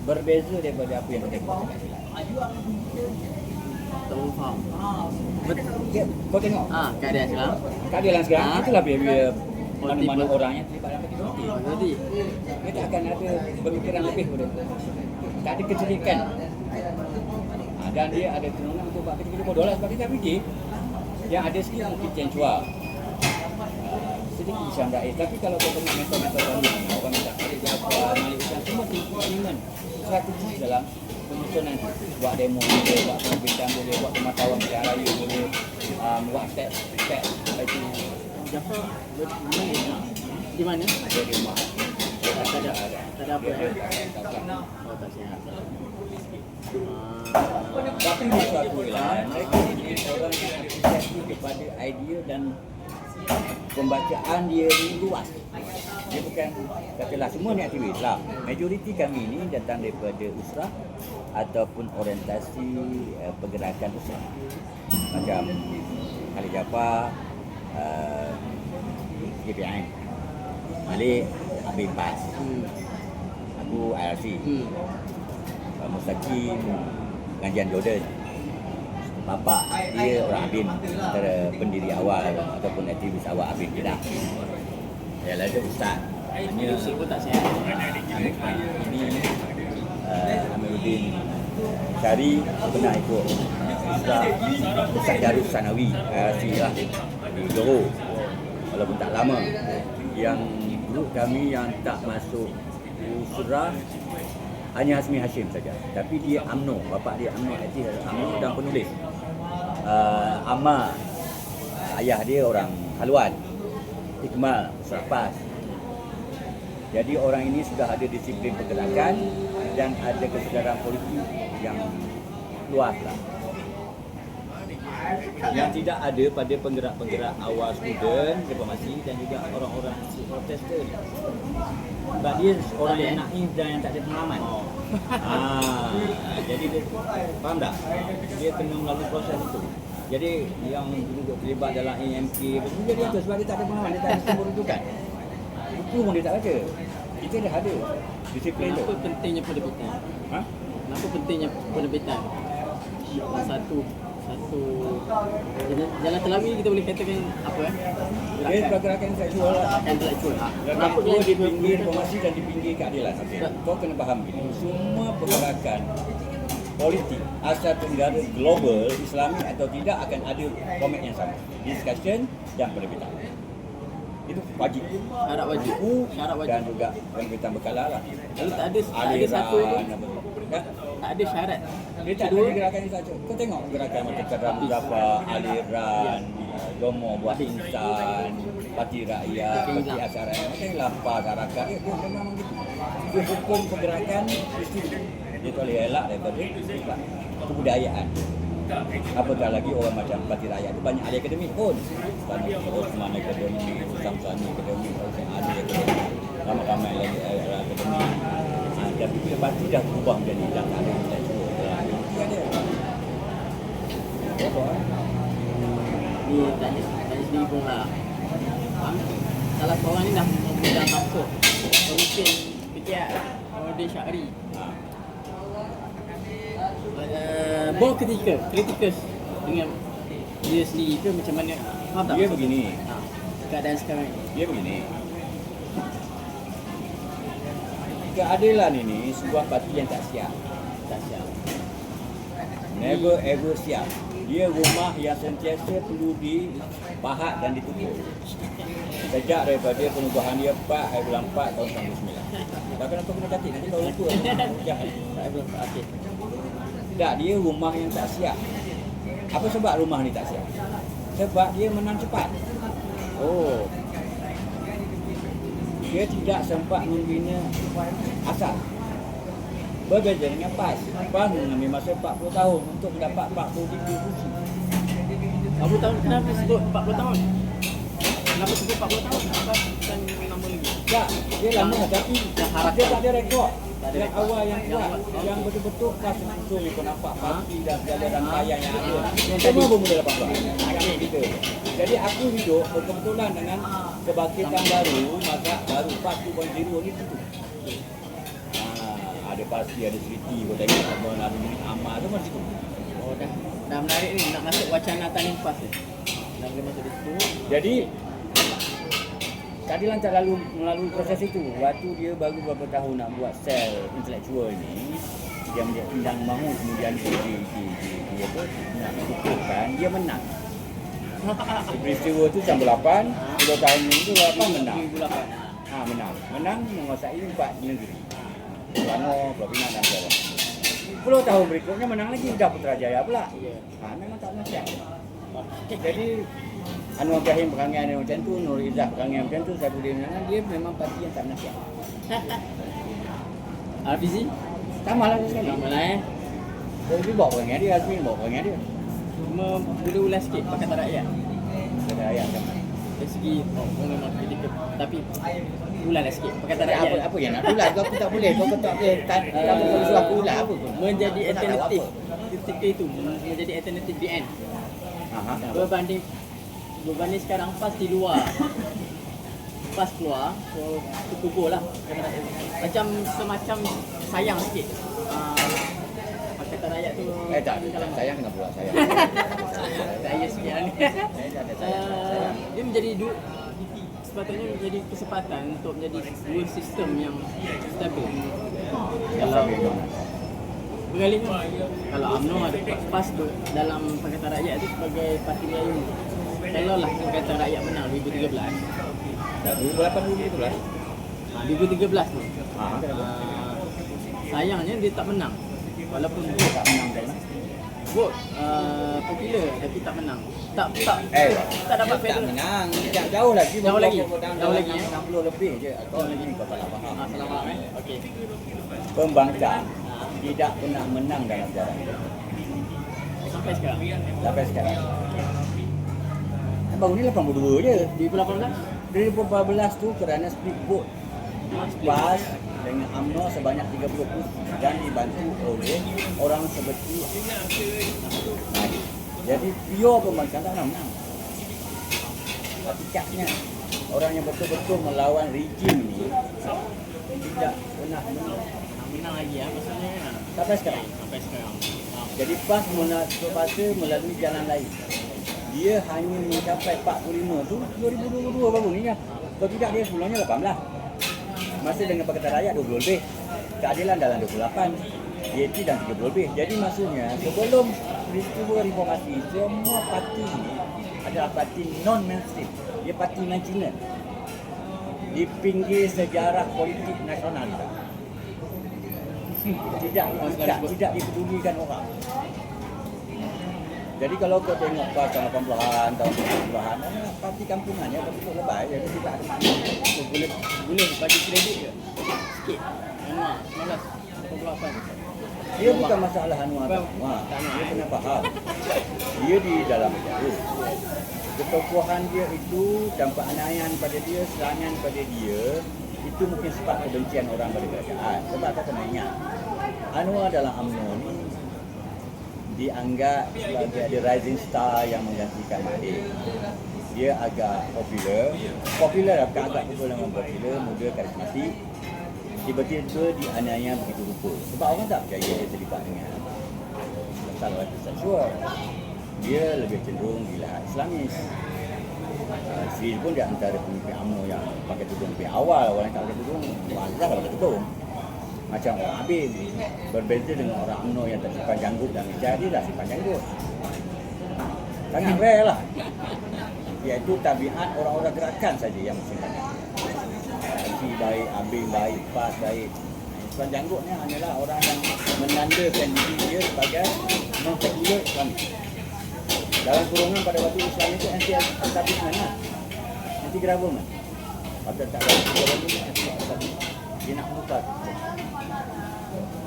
berbeza daripada apa yang kita buat. Tak faham. Kau tengok. Keadaan sekarang. Keadaan sekarang itulah behavior mana-mana orang yang terlibat dalam parti politik. Jadi Dia tak akan ada pemikiran lebih pada itu. Tak ada kecerikan. Dan dia ada keinginan untuk buat kerja-kerja bodoh lah. Sebab kita fikir yang ada sikit mungkin cencua. Sedikit Islam Raif. Tapi kalau kau tengok mentor-mentor kami, orang minta Khalid Jaafar, Malik Hussain, semua keinginan strategi dalam penyusunan buat demo boleh, buat pembincang boleh, buat pemantauan pilihan raya boleh, buat step itu Jafar di mana? ada di rumah. Tak ada apa. Oh, tak sihat. Tapi di suatu wilayah, mereka ini orang yang apresiasi kepada idea dan pembacaan dia ni luas. Dia bukan, katalah semua ni aktivis lah. Majoriti kami ni datang daripada usrah ataupun orientasi pergerakan usrah. Macam Khalid Jaafar, GPM, Malik, Habib Bas, aku IRC, Mustaqim, Ganjian Jordan. Bapak dia orang Abin, antara pendiri awal ataupun aktivis awal Abin Kedah. Ialah dia ustaz. Hanya Pun tak sihat. ini Amiruddin Syari pernah ikut Ustaz Darus Sanawi IRC lah di Johor. Walaupun tak lama. Yang grup kami yang tak masuk usrah hanya Hasmi Hashim saja. Tapi dia UMNO, bapak dia UMNO, aktif UMNO dan penulis. Amma, ayah dia orang haluan. Ikmal, Serapas. Jadi orang ini sudah ada disiplin pergerakan dan ada kesedaran politik yang luas lah. Yang tidak ada pada penggerak-penggerak awal student, reformasi dan juga orang-orang protester. Sebab dia orang yang naif dan yang tak ada pengalaman. Jadi dia faham tak? Dia kena melalui proses itu. Jadi yang dulu terlibat dalam AMK dia dia tu sebab dia tak ada pengalaman, dia tak ada sumber rujukan. Buku pun dia tak baca. Kita dah ada disiplin tu. Kenapa pentingnya penerbitan? Kenapa pentingnya penerbitan? Satu Jalan Telawi kita boleh katakan apa Dia pergerakan intelektual lah. Intelektual. Kenapa dia di pinggir reformasi dan di pinggir keadilan? Kau kena faham ini. Semua pergerakan politik Asia Tenggara global, Islami atau tidak akan ada format yang sama. Discussion dan penerbitan. Itu wajib. Syarat wajib. Dan juga penerbitan berkala lah. Kalau tak ada satu tu, tak ada syarat. Dia tak ada gerakan ni saja. Kau tengok gerakan macam Kadram Muzaffar, Aliran, Gomo Buat Insan, Parti Rakyat, Parti Asaran, macam Lapar, Garakan. Dia memang gitu. Dia hukum pergerakan mesti dia tak boleh elak daripada sifat kebudayaan. Apatah lagi orang macam Parti Rakyat tu banyak ahli akademik pun. Sekarang Osman Akademi, Samsani Akademi, Ali Akademi, ramai-ramai lagi ahli akademik. Tapi bila parti dah berubah menjadi dah tak ada intelektual. Dia ada. Ni tanya sendiri pun lah. Salah seorang ni dah memegang tampuk pemimpin PKR, Nordin Syahri. Bau kritikal dengan dia sendiri ke macam mana? Faham tak? Dia begini. Keadaan sekarang ni. Dia begini. Keadilan ini sebuah parti yang tak siap. Tak siap. Never ever siap. Dia rumah yang sentiasa perlu dipahat dan ditutup. Sejak daripada penubuhan dia 4 hari bulan 4 tahun 1999. Tak kenapa kena cantik, nanti kau lupa. Okey. Tak, dia rumah yang tak siap. Apa sebab rumah ni tak siap? Sebab dia menang cepat. Oh. Dia tidak sempat membina asal. Berbeza dengan PAS. PAS mengambil masa 40 tahun untuk mendapat 43 kursi. 40 tahun, kenapa sebut 40 tahun? Kenapa sebut 40 tahun? Apa bukan nama lagi? Tak, dia lama tapi dia tak ada rekod. ada Yang rekod. awal yang kuat, Yang yang betul-betul PAS betul ni kau nampak parti dan segala rangkaian yang ada. Yang Semua tadi. bermula 18. Yang kita. Jadi aku hidup berkebetulan dengan kebangkitan baru, mazhab baru 4.0 ni tu. Ada pasti ada seriti, kau tengok Abang Nabi bin Ammar tu masih tu. Oh, dah menarik ni nak masuk wacana Tanim Pas ni. Dah boleh masuk di situ. Jadi keadilan tak lalu melalui proses itu. Waktu dia baru beberapa tahun nak buat sel intelektual ni, dia menjadi pindang mahu kemudian dia apa nak kukuhkan, dia menang. Peristiwa tu tahun 8, 10 tahun itu 8 menang. 2008. Menang menguasai 4 negeri. Selangor, Pulau Pinang dan Sarawak. 10 tahun berikutnya menang lagi, dah Putrajaya pula. Ya. Memang tak nasihat. Jadi Anwar Ibrahim perangai dia macam tu, Nur Izzah perangai macam tu, Saifuddin Menangan, dia memang parti yang tak nasihat. Alfizi? Sama lah sekali. Nama lah Dia bawa perangai dia, Azmin bawa perangai dia. Cuma boleh ulas sikit Pakatan Rakyat. Ada ayat sama. Dari segi memang kritikal. Tapi ulaslah sikit Pakatan Rakyat. Apa yang nak ulas? Kau tak boleh, kau tak boleh. Kamu kalau suruh aku ulas apa pun. Menjadi Kau nak tahu alternatif. apa? Ketika itu menjadi alternatif DN. Kenapa? Berbanding sekarang PAS di luar. PAS keluar, so terkubur lah. Macam semacam sayang sikit. Pakatan Rakyat tu Tak, sayang kena pula sayang. Saya sikit lah ni. Dia menjadi sepatutnya menjadi kesempatan untuk menjadi dua sistem yang stabil. Kalau beralih kalau UMNO ada PAS tu dalam Pakatan Rakyat tu sebagai parti Melayu. Kalau lah Pakatan Rakyat menang 2013. Dah 2008 2013. 2013 tu. Sayangnya dia tak menang. Walaupun dia Tak menang kan? vote popular tapi tak menang. Tak dapat tak federal. menang. Tak jauh lagi. Jauh lagi. Jauh lagi. 60 lebih je. Kau lagi kau tak faham. Selamat okey. Pembangkang tidak pernah menang dalam sejarah. Sampai sekarang. Sampai sekarang. Baru ni 82 je. 2018 2014 tu kerana split vote. PAS dengan UMNO sebanyak 30 kursi dan dibantu oleh orang seperti Nadi. Jadi pure pembangkang tak pernah menang. Hakikatnya orang yang betul-betul melawan rejim ni tidak pernah menang. menang lagi maksudnya Sampai sekarang. sampai sekarang. Jadi PAS terpaksa melalui jalan lain. Dia hanya mencapai 45 tu 2022 baru ni kan. Kalau tidak dia sebelumnya 18. Masa dengan Pakatan Rakyat 20 lebih. Keadilan dalam 28. DAP dan 30 lebih. Jadi maksudnya sebelum peristiwa reformasi semua parti ni adalah parti non-mainstream. Dia parti marginal. Di pinggir sejarah politik nasional kita. tidak dipedulikan orang. Jadi kalau kau tengok pas tahun 80-an, tahun 90-an, parti kampungannya betul lebay, jadi tidak ada. Boleh bagi kredit ke? Sikit. Anuar 1988. Dia bukan masalah Anwar. Dia kena faham. Dia di dalam itu. Ketokohan dia itu, tanpa anayan pada dia, serangan pada dia, itu mungkin sebab kebencian orang pada kerajaan. Sebab kau kena ingat, Anwar dalam UMNO ni dianggap sebagai ada rising star yang menggantikan Mahathir. Dia agak popular bukan agak popular, muda, karismatik. Tiba-tiba dianiaya begitu rupa. Sebab orang tak percaya dia terlibat dengan masalah seksual. Dia lebih cenderung gila Islamis. Sri pun dia antara pemimpin UMNO yang pakai tudung lebih awal. Orang yang tak pakai tudung, wajar pakai tudung. Macam orang Abin. Berbeza dengan orang UMNO yang tak simpan janggut dan meja, dia dah simpan janggut. Sangat rare lah. Iaitu tabiat orang-orang gerakan saja yang simpan janggut. Haji baik, Abin baik, Pas baik. Simpan janggut ni hanyalah orang yang menandakan diri dia sebagai non-sekular Islam. Dalam kurungan pada waktu Islam itu anti-establishment lah. Anti-government. Patut tak ada government, anti-establishment. Dia nak muka.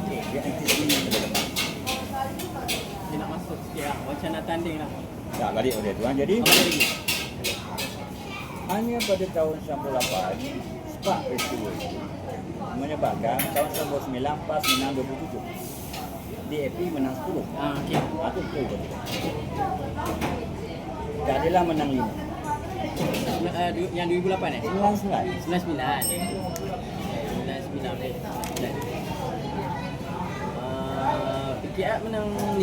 Dia anti-sini ke depan. Dia nak masuk sikit lah. Macam nak tanding lah. Tak, balik oleh tuan. Jadi, hanya pada tahun 98, sebab peristiwa itu menyebabkan tahun 99 PAS menang 27. DAP menang 10. Okey. Itu betul. Keadilan menang 5. Yang 2008 eh? 99. 99. 99. PKR menang 5.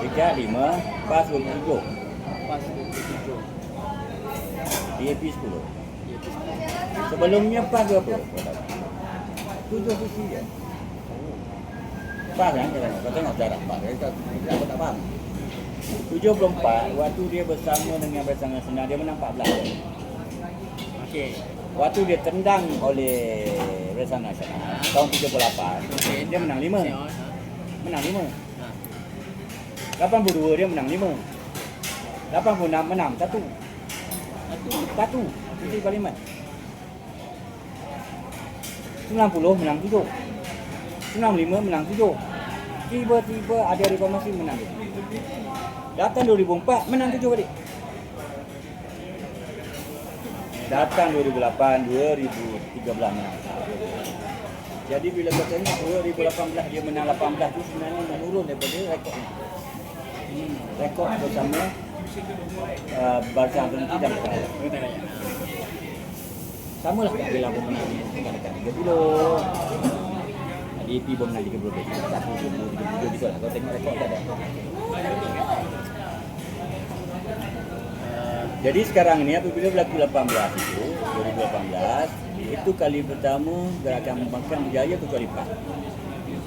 Dekat 5, PAS 27. Pas 27. DAP 10. Sebelumnya PAS berapa? 7 kursi je. PAS kan? Kau tengok jarak PAS. Aku tak faham. 74, waktu dia bersama dengan Bersama Senang, dia menang 14. Okey. Waktu dia tendang oleh Bersama Nasional, tahun 78, dia menang 5. Menang 5. 82 dia menang 5. 86 menang 1. Kursi parlimen. 90 menang 7. 95 menang 7. Tiba-tiba ada reformasi menang 7. Datang 2004 menang 7 balik. Datang 2008, 2013 menang. Jadi bila kau tengok 2018 dia menang 18 tu sebenarnya menurun daripada rekod ni. Rekod bersama Barisan Alternatif dan Pertanian. Sama lah tak bila pun menang dekat 30. DAP pun menang 30 lebih. 1, 2, 3 gitu lah. Kau tengok rekod tak ada. Jadi sekarang ni apabila berlaku 18 itu, 2018, itu kali pertama gerakan membangkang berjaya kecuali PAS.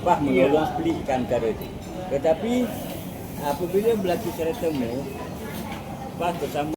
PAS menolong splitkan perkara itu. Tetapi apabila berlaku secara temu, PAS bersama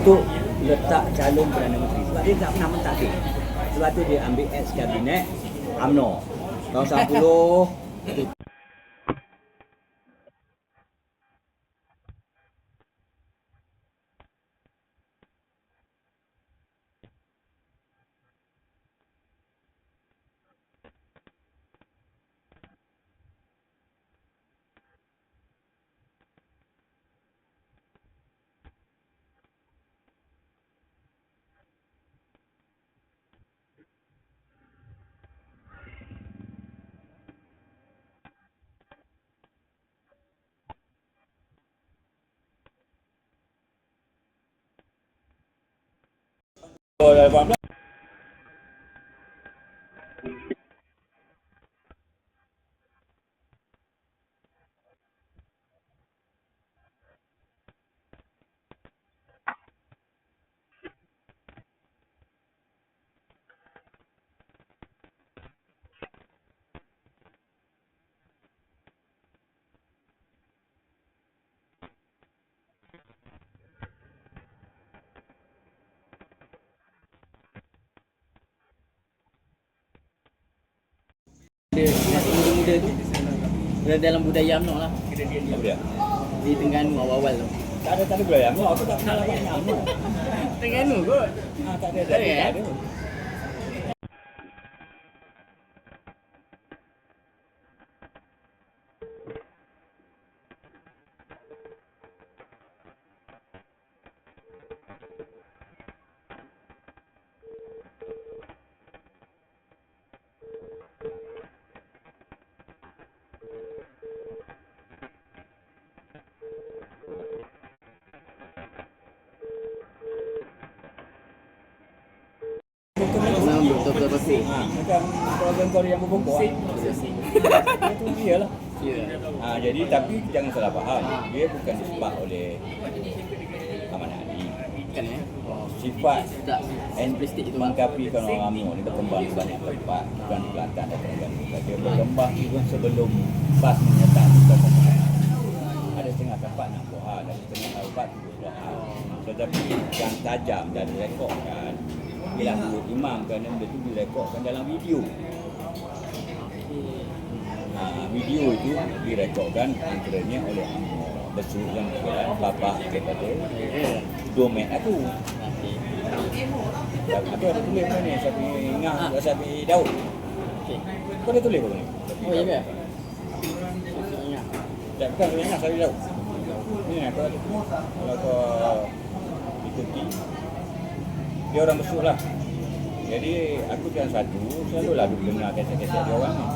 untuk letak calon Perdana Menteri. Sebab dia tak pernah mentaksir. Sebab tu dia ambil ex kabinet UMNO. Tahun 90 2018. dia tu. Dalam budaya UMNO lah. Apa dia? Di Terengganu awal-awal tu. Tak ada budaya UMNO. Aku tak kenal banyak UMNO. Terengganu kot. Tak ada. Tak ada, Tak ada. Memang betul-betul betul. Macam program kau yang berbongkok. Itu dia lah. Ya. Jadi tapi jangan salah faham. Dia bukan disebab oleh Ahmad Ali. Kan Sifat tak simplistik itu. mengkapikan orang UMNO ni berkembang di banyak tempat, bukan di Kelantan dan Terengganu. Dia berkembang even sebelum PAS menyertai kepada ada setengah tempat nak buat hal, ada setengah tempat buat hal. Tetapi yang tajam dan direkodkan ialah Nurul Imam kerana benda tu direkodkan dalam video. Video itu direkodkan antaranya oleh Besut yang bapa daripada domain aku. Aku ada tulis mana ni Sapi Ngah, Sapi Daud. Okey. Kau ada tulis apa ni? Oh ya ke? Tak, bukan Sapi Ngah, Sapi Daud. Ni kau ada tulis. Kalau kau ikuti, dia orang Besut lah. Jadi aku yang satu selalulah duk dengar kisah-kisah dia orang ni.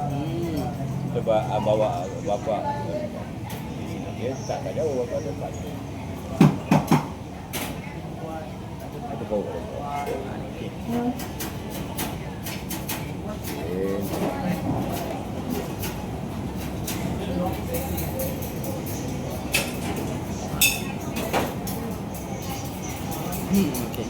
Sebab bawa bapa di sini dia tak jauh bapa tempat. Itu bau. Okey.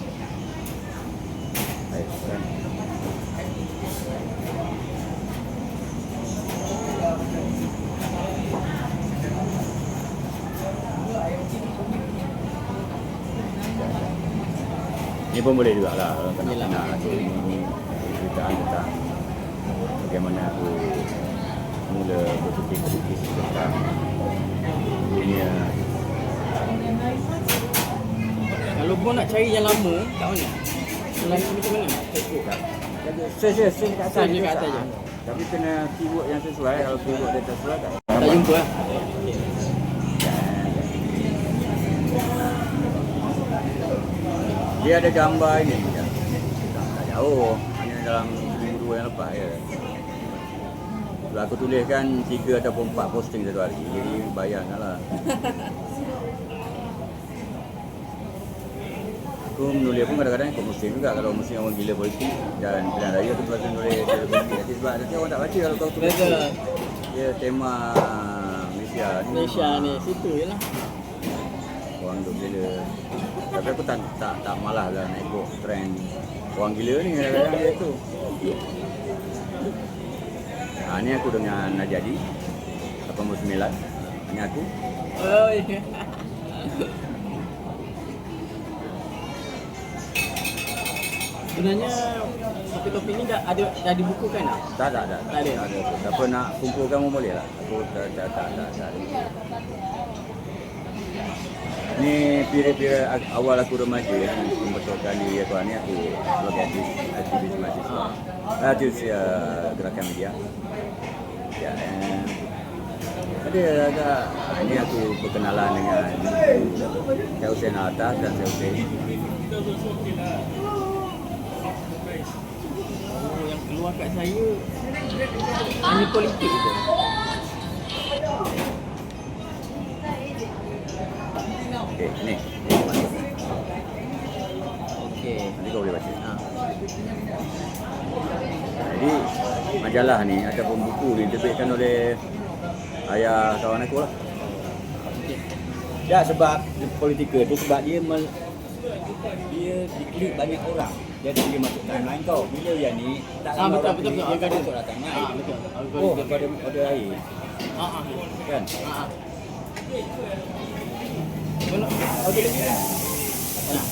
Ini pun boleh juga lah kalau kena Yelah. nak ini ceritaan tentang bagaimana aku mula berfikir kritis tentang dunia. Kalau pun nak cari yang lama, kat mana? Selain macam mana? Facebook kan? Search kat atas Search kat atas je. Tapi kena keyword yang sesuai. Kalau keyword dia tak sesuai tak Tak jumpa lah. Dia ada gambar ini tak jauh, hanya dalam seminggu dua yang lepas je. Kalau aku tuliskan 3 ataupun 4 posting satu hari, jadi bayangkanlah. Aku menulis pun kadang-kadang ikut musim juga. Kalau musim orang gila politik dan pilihan raya tu pasti nulis politik. Sebab nanti orang tak baca kalau kau tulis. Betul. Dia tema Malaysia ni. Malaysia ni, situ je lah. Orang duk gila. Tapi aku tak malas lah nak ikut trend orang gila ni kadang-kadang dia tu. Ni aku dengan Najadi 89. Ini aku. Oh iya. Sebenarnya topik-topik ni dah dibukukan tak? Tak ada. Tak ada. Siapa nak kumpulkan pun boleh lah. Aku tak. Ni period awal aku remaja membetulkan diri aku ni aku sebagai aktivis mahasiswa. Aktivis gerakan media. Ya, ada agak ini aku berkenalan dengan Syekh Hussein Atas dan Syekh Hussein. Oh, yang keluar kat saya hanya politik je. Okey, ni. Okey. Nanti kau boleh baca. Jadi majalah ni ataupun buku ni diterbitkan oleh ayah kawan aku lah. Ya, sebab politika tu sebab dia diklik banyak orang. Jadi dia masuk timeline kau. Bila yang ni tak ramai betul orang betul klik, betul. dia kan masuk datang naik. Betul. Oh, pada air. Kan? Mana? Okey lagi. Mana?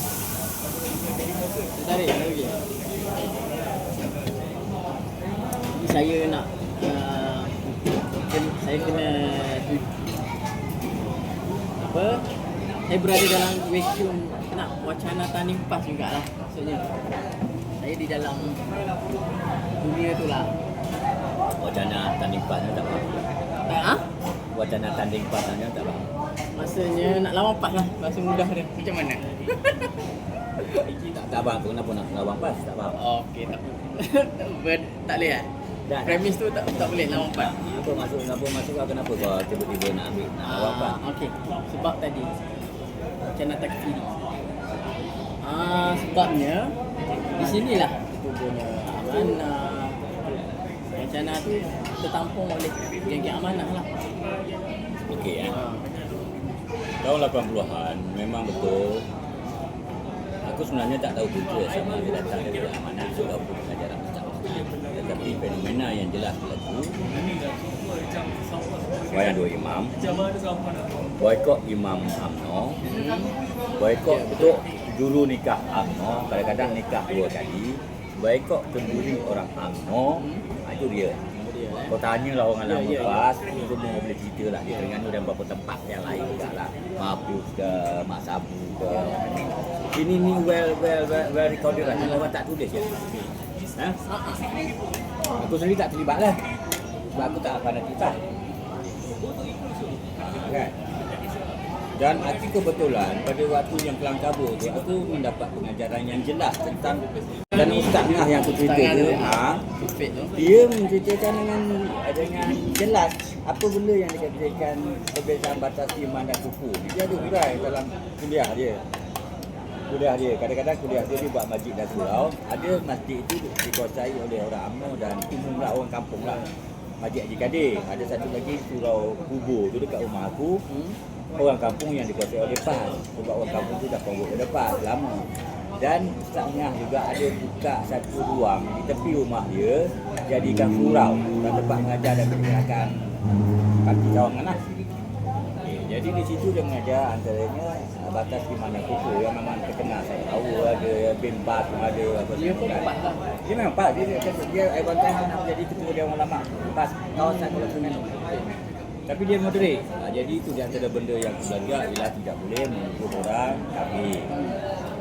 Tarik lagi. Saya nak saya kena apa? Saya berada dalam vacuum nak wacana tanding pas jugalah maksudnya. Saya di dalam dunia tu lah. Wacana tanding pasnya tak faham. Ha? Wacana tanding pasnya tak faham. Maksudnya nak lawan pas lah bahasa mudah dia. Macam mana? Tak faham tu kenapa nak lawan pas, tak faham. Okey, tak tak boleh lah. Dah. Premis tu tak boleh lawan pas. Apa masuk kenapa kau tiba-tiba nak ambil nak lawan pas? Okey, sebab tadi wacana takfiri. Sebabnya di sinilah itu punya amanah. Wacana tu tertampung oleh geng-geng amanah lah. Okey ya. Tahun 80-an memang betul. Aku sebenarnya tak tahu punca sama dia datang dari amanah ataupun pengajaran Ustaz. Tetapi fenomena yang jelas berlaku. Wayang dua imam. Boykot Imam UMNO. Boykot untuk dulu nikah UMNO, kadang-kadang nikah 2 kali. Boykot kenduri orang UMNO. Itu dia. Kau tanyalah orang lama pas, semua boleh cerita lah. Dia Terengganu dan beberapa tempat yang lain juga lah. Mabus ke, Mak Sabu ke. Ini ni well recorded lah. Orang tak tulis je. Ha? Aku sendiri tak terlibat lah. Sebab aku tak pandai cerita. Kan? Dan aku kebetulan pada waktu yang kelam kabur tu aku mendapat pengajaran yang jelas tentang dan ustaznya yang aku cerita tu dia menceritakan dengan jelas apa benda yang dikatakan perbezaan batas iman dan kufur. Dia ada hurai dalam kuliah dia. Kadang-kadang kuliah dia buat masjid dan surau. Ada masjid itu dikuasai oleh orang UMNO dan umum lah, orang kampung lah. Masjid Haji Kadir. Ada satu lagi surau kubur tu dekat rumah aku. Orang kampung yang dikuasai oleh PAS. Sebab orang kampung tu dah konvok ke depan lama. Dan Ustaznya juga ada buka satu ruang di tepi rumah dia, jadikan surau dan tempat mengajar dan pergerakan parti cawangan lah. Jadi di situ dia mengajar antaranya batas iman dan kufur yang memang terkenal. Saya tahu ada bin Bas, ada apa Dia pun semua. pas lah. Dia memang PAS. Dia Iwan Tan nak menjadi ketua Dewan Ulama PAS kawasan Kuala Terengganu. Tapi dia moderate. Jadi itu di antara benda yang aku belajar ialah tidak boleh menuduh orang kafir.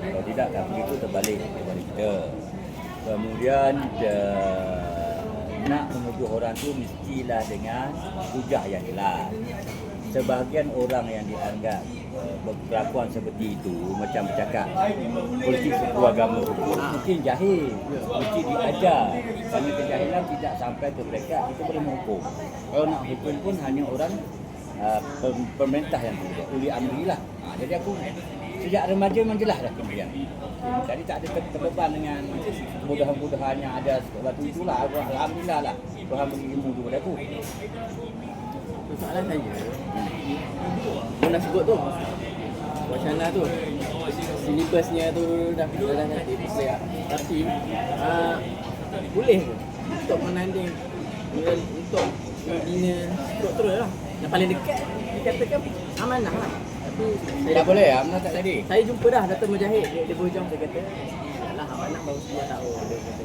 Kalau tidak, kafir itu terbalik kepada kita. Kemudian nak menuduh orang tu mestilah dengan hujah yang jelas. Sebahagian orang yang dianggap berkelakuan seperti itu macam bercakap politik suku agama mungkin jahil, mesti diajar. Kerana kejahilan tidak sampai ke mereka, kita boleh menghukum. Kalau nak hukum pun hanya orang pemerintah yang uli amrilah. Jadi aku sejak remaja memang jelas dah kemudian. Jadi tak ada terbeban dengan kemudahan-kemudahan yang ada waktu itulah. Alhamdulillah lah Tuhan beri ilmu tu pada aku. Soalan saya, nak sebut tu wacana tu, silibusnya tu dah nanti boleh. Tapi boleh ke untuk menanding untuk bina struktur lah. Yang paling dekat dikatakan amanah lah. Tapi Tak boleh, amanah tak jadi. Saya jumpa dah Dato' Mujahid, dia berhujung dia kata lah amanah baru 10 tahun dia kata.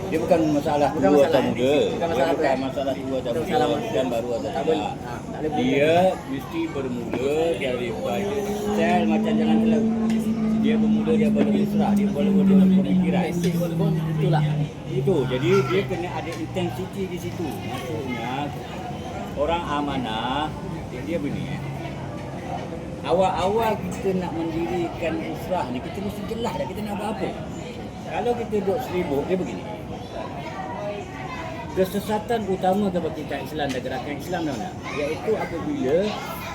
Dia bukan masalah Bukan tua masalah atau muda. bukan masalah Dia bukan apa. masalah tua atau Bukan muda masalah dan baru atau tak boleh. tidak. Tak boleh. Dia mesti bermula daripada sel macam jalan teluk. Dia bermula daripada musrah, dia bermula dari pemikiran. Mesej pun itulah. Itu, jadi dia kena ada intensiti di situ. Maksudnya orang amanah dia begini. Awal-awal kita nak mendirikan usrah ni kita mesti jelas dah kita nak buat apa. Kalau kita duduk seribuk dia begini. Kesesatan utama kebangkitan Islam dan gerakan Islam mana? Iaitu apabila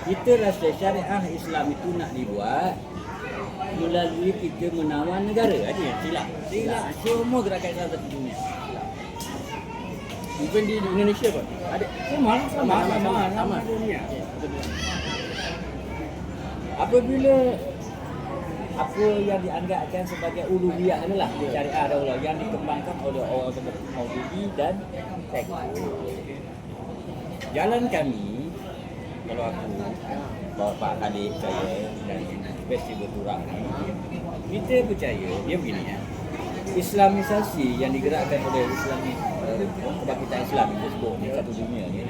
kita rasa syariah Islam itu nak dibuat melalui kita menawan negara. Ada yang silap. Semua gerakan Islam satu dunia. Even di Indonesia pun ada Sama dunia. Apabila apa yang dianggapkan sebagai uluhiyah adalah syariah daulah yang dikembangkan oleh orang seperti Maududi dan Teko. Jalan kami, kalau aku, bawa Pak Khalid saya dan Festival Turang ni, kita percaya dia begini ya. Islamisasi yang digerakkan oleh kebangkitan Islam itu sebut di satu dunia ni.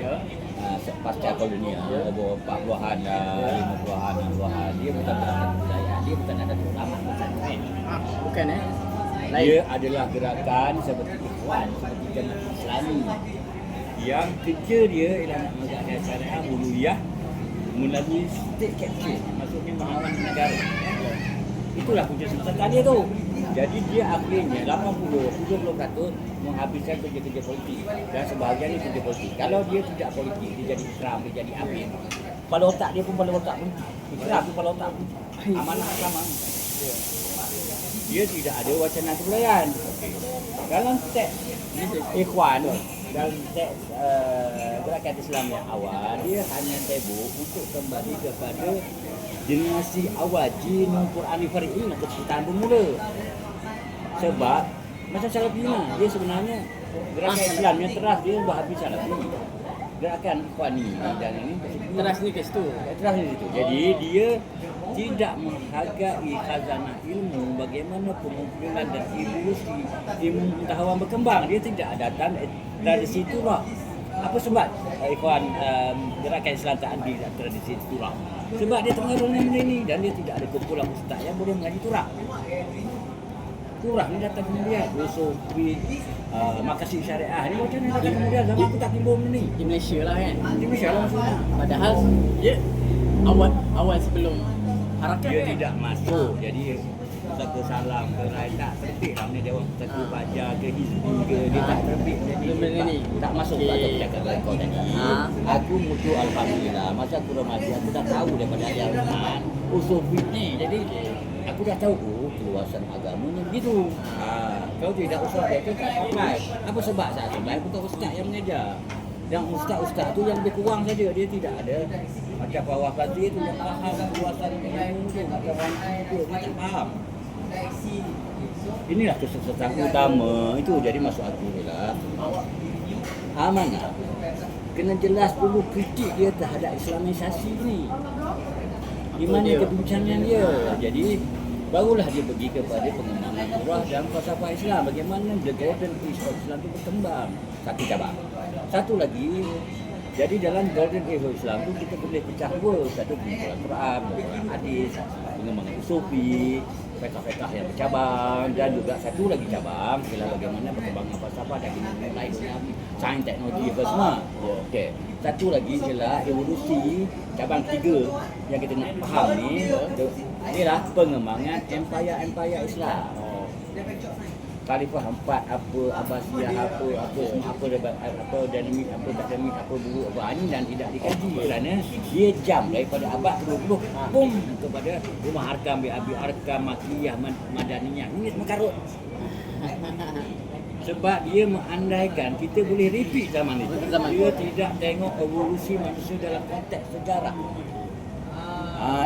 Pasca kolonial, bawa 40-an, 50-an, 60-an, dia bukan gerakan budaya, dia bukan ada ulama macam ni. Bukan Dia adalah gerakan seperti Ikhwan, seperti Jemaah Islami yang kerja dia ialah nak menegakkan syariah uluhiyah melalui state capture, maksudnya melawan negara. Itulah punca sebenarnya dia tu. Jadi dia akhirnya 70% menghabiskan kerja-kerja politik dan sebahagian itu kerja politik. Kalau dia tidak politik, dia jadi Islam, dia jadi Amin. Kepala otak dia pun kepala otak politik. Islam pun kepala otak politik. Amanah sama. Dia tidak ada wacana kebudayaan. Dalam teks Ikhwan, dalam teks gerakan Islam yang awal, dia hanya sibuk untuk kembali kepada generasi awal Jinul Quran Fari'in atau kesulitan bermula. Sebab macam Salafiyah, dia sebenarnya gerakan Islam yang teras dia buat habis Salafi. Gerakan Ikhwani dan ini Teras ni ke situ. teras di situ. Jadi dia tidak menghargai khazanah ilmu bagaimana pengumpulan dan evolusi ilmu pengetahuan berkembang. Dia tidak datang dari situ lah. Apa sebab Ikhwan gerakan Islam tak ambil tradisi turah? Sebab dia terpengaruh dengan benda ni dan dia tidak ada kumpulan ustaz yang boleh mengaji turah. Turah ni datang kemudian, Sufi, Makasih Syariah ni macam mana datang kemudian, zaman aku tak timbul benda ni. Di Malaysia lah kan. Di Malaysia lah maksudnya. Padahal dia awal sebelum harakat Dia kan. tidak masuk, jadi Pusaka Salam ke lain tak terbit lah ni Dewan Pusaka Fajar ke Hizbi ke, dia tak terbit jadi Benda ni. tak masuk Okey. pada penjaga rekod tadi. Aku mutu Alhamdulillah, masa aku remaja aku dah tahu daripada Ayah Rahman usul ni, jadi aku dah tahu keluasan agamanya begitu. Kau tidak usah dia tak sampai. Apa sebab saya sampai? Bukan ustaz yang mengajar. Yang ustaz-ustaz tu yang lebih kurang saja, dia tidak ada macam bawah Fadli tu yang faham keluasan ilmu tu, macam orang tu dia tak faham. Inilah kesesatan utama itu, jadi masuk aku lah. Amanah. Kena jelas dulu kritik dia terhadap Islamisasi ni. Di mana kebincangan dia. Jadi barulah dia pergi kepada pengembangan surah dan falsafah Islam. Bagaimana the golden age of Islam itu berkembang. Satu cabang. Satu lagi, jadi dalam golden age of Islam tu kita boleh pecah dua. Satu pengumpulan Quran, pengumpulan hadis, pengembangan sufi, fiqh-fiqh yang bercabang, dan juga satu lagi cabang ialah bagaimana perkembangan falsafah dan mulai dengan sains teknologi apa semua. Okey. Satu lagi ialah evolusi cabang tiga yang kita nak faham ni ialah pengembangan empire Islam. Khalifah 4 apa, Abbasiyah apa semua apa dinamik apa akademik apa buruk apa ini dan tidak dikaji kerana dia jam daripada abad ke-20 pum kepada Rumah Arkam, Abi Arkam, Makiyah, Madaniyah. Ini semua karut. Sebab dia mengandaikan kita boleh repeat zaman itu. Dia tidak tengok evolusi manusia dalam konteks sejarah.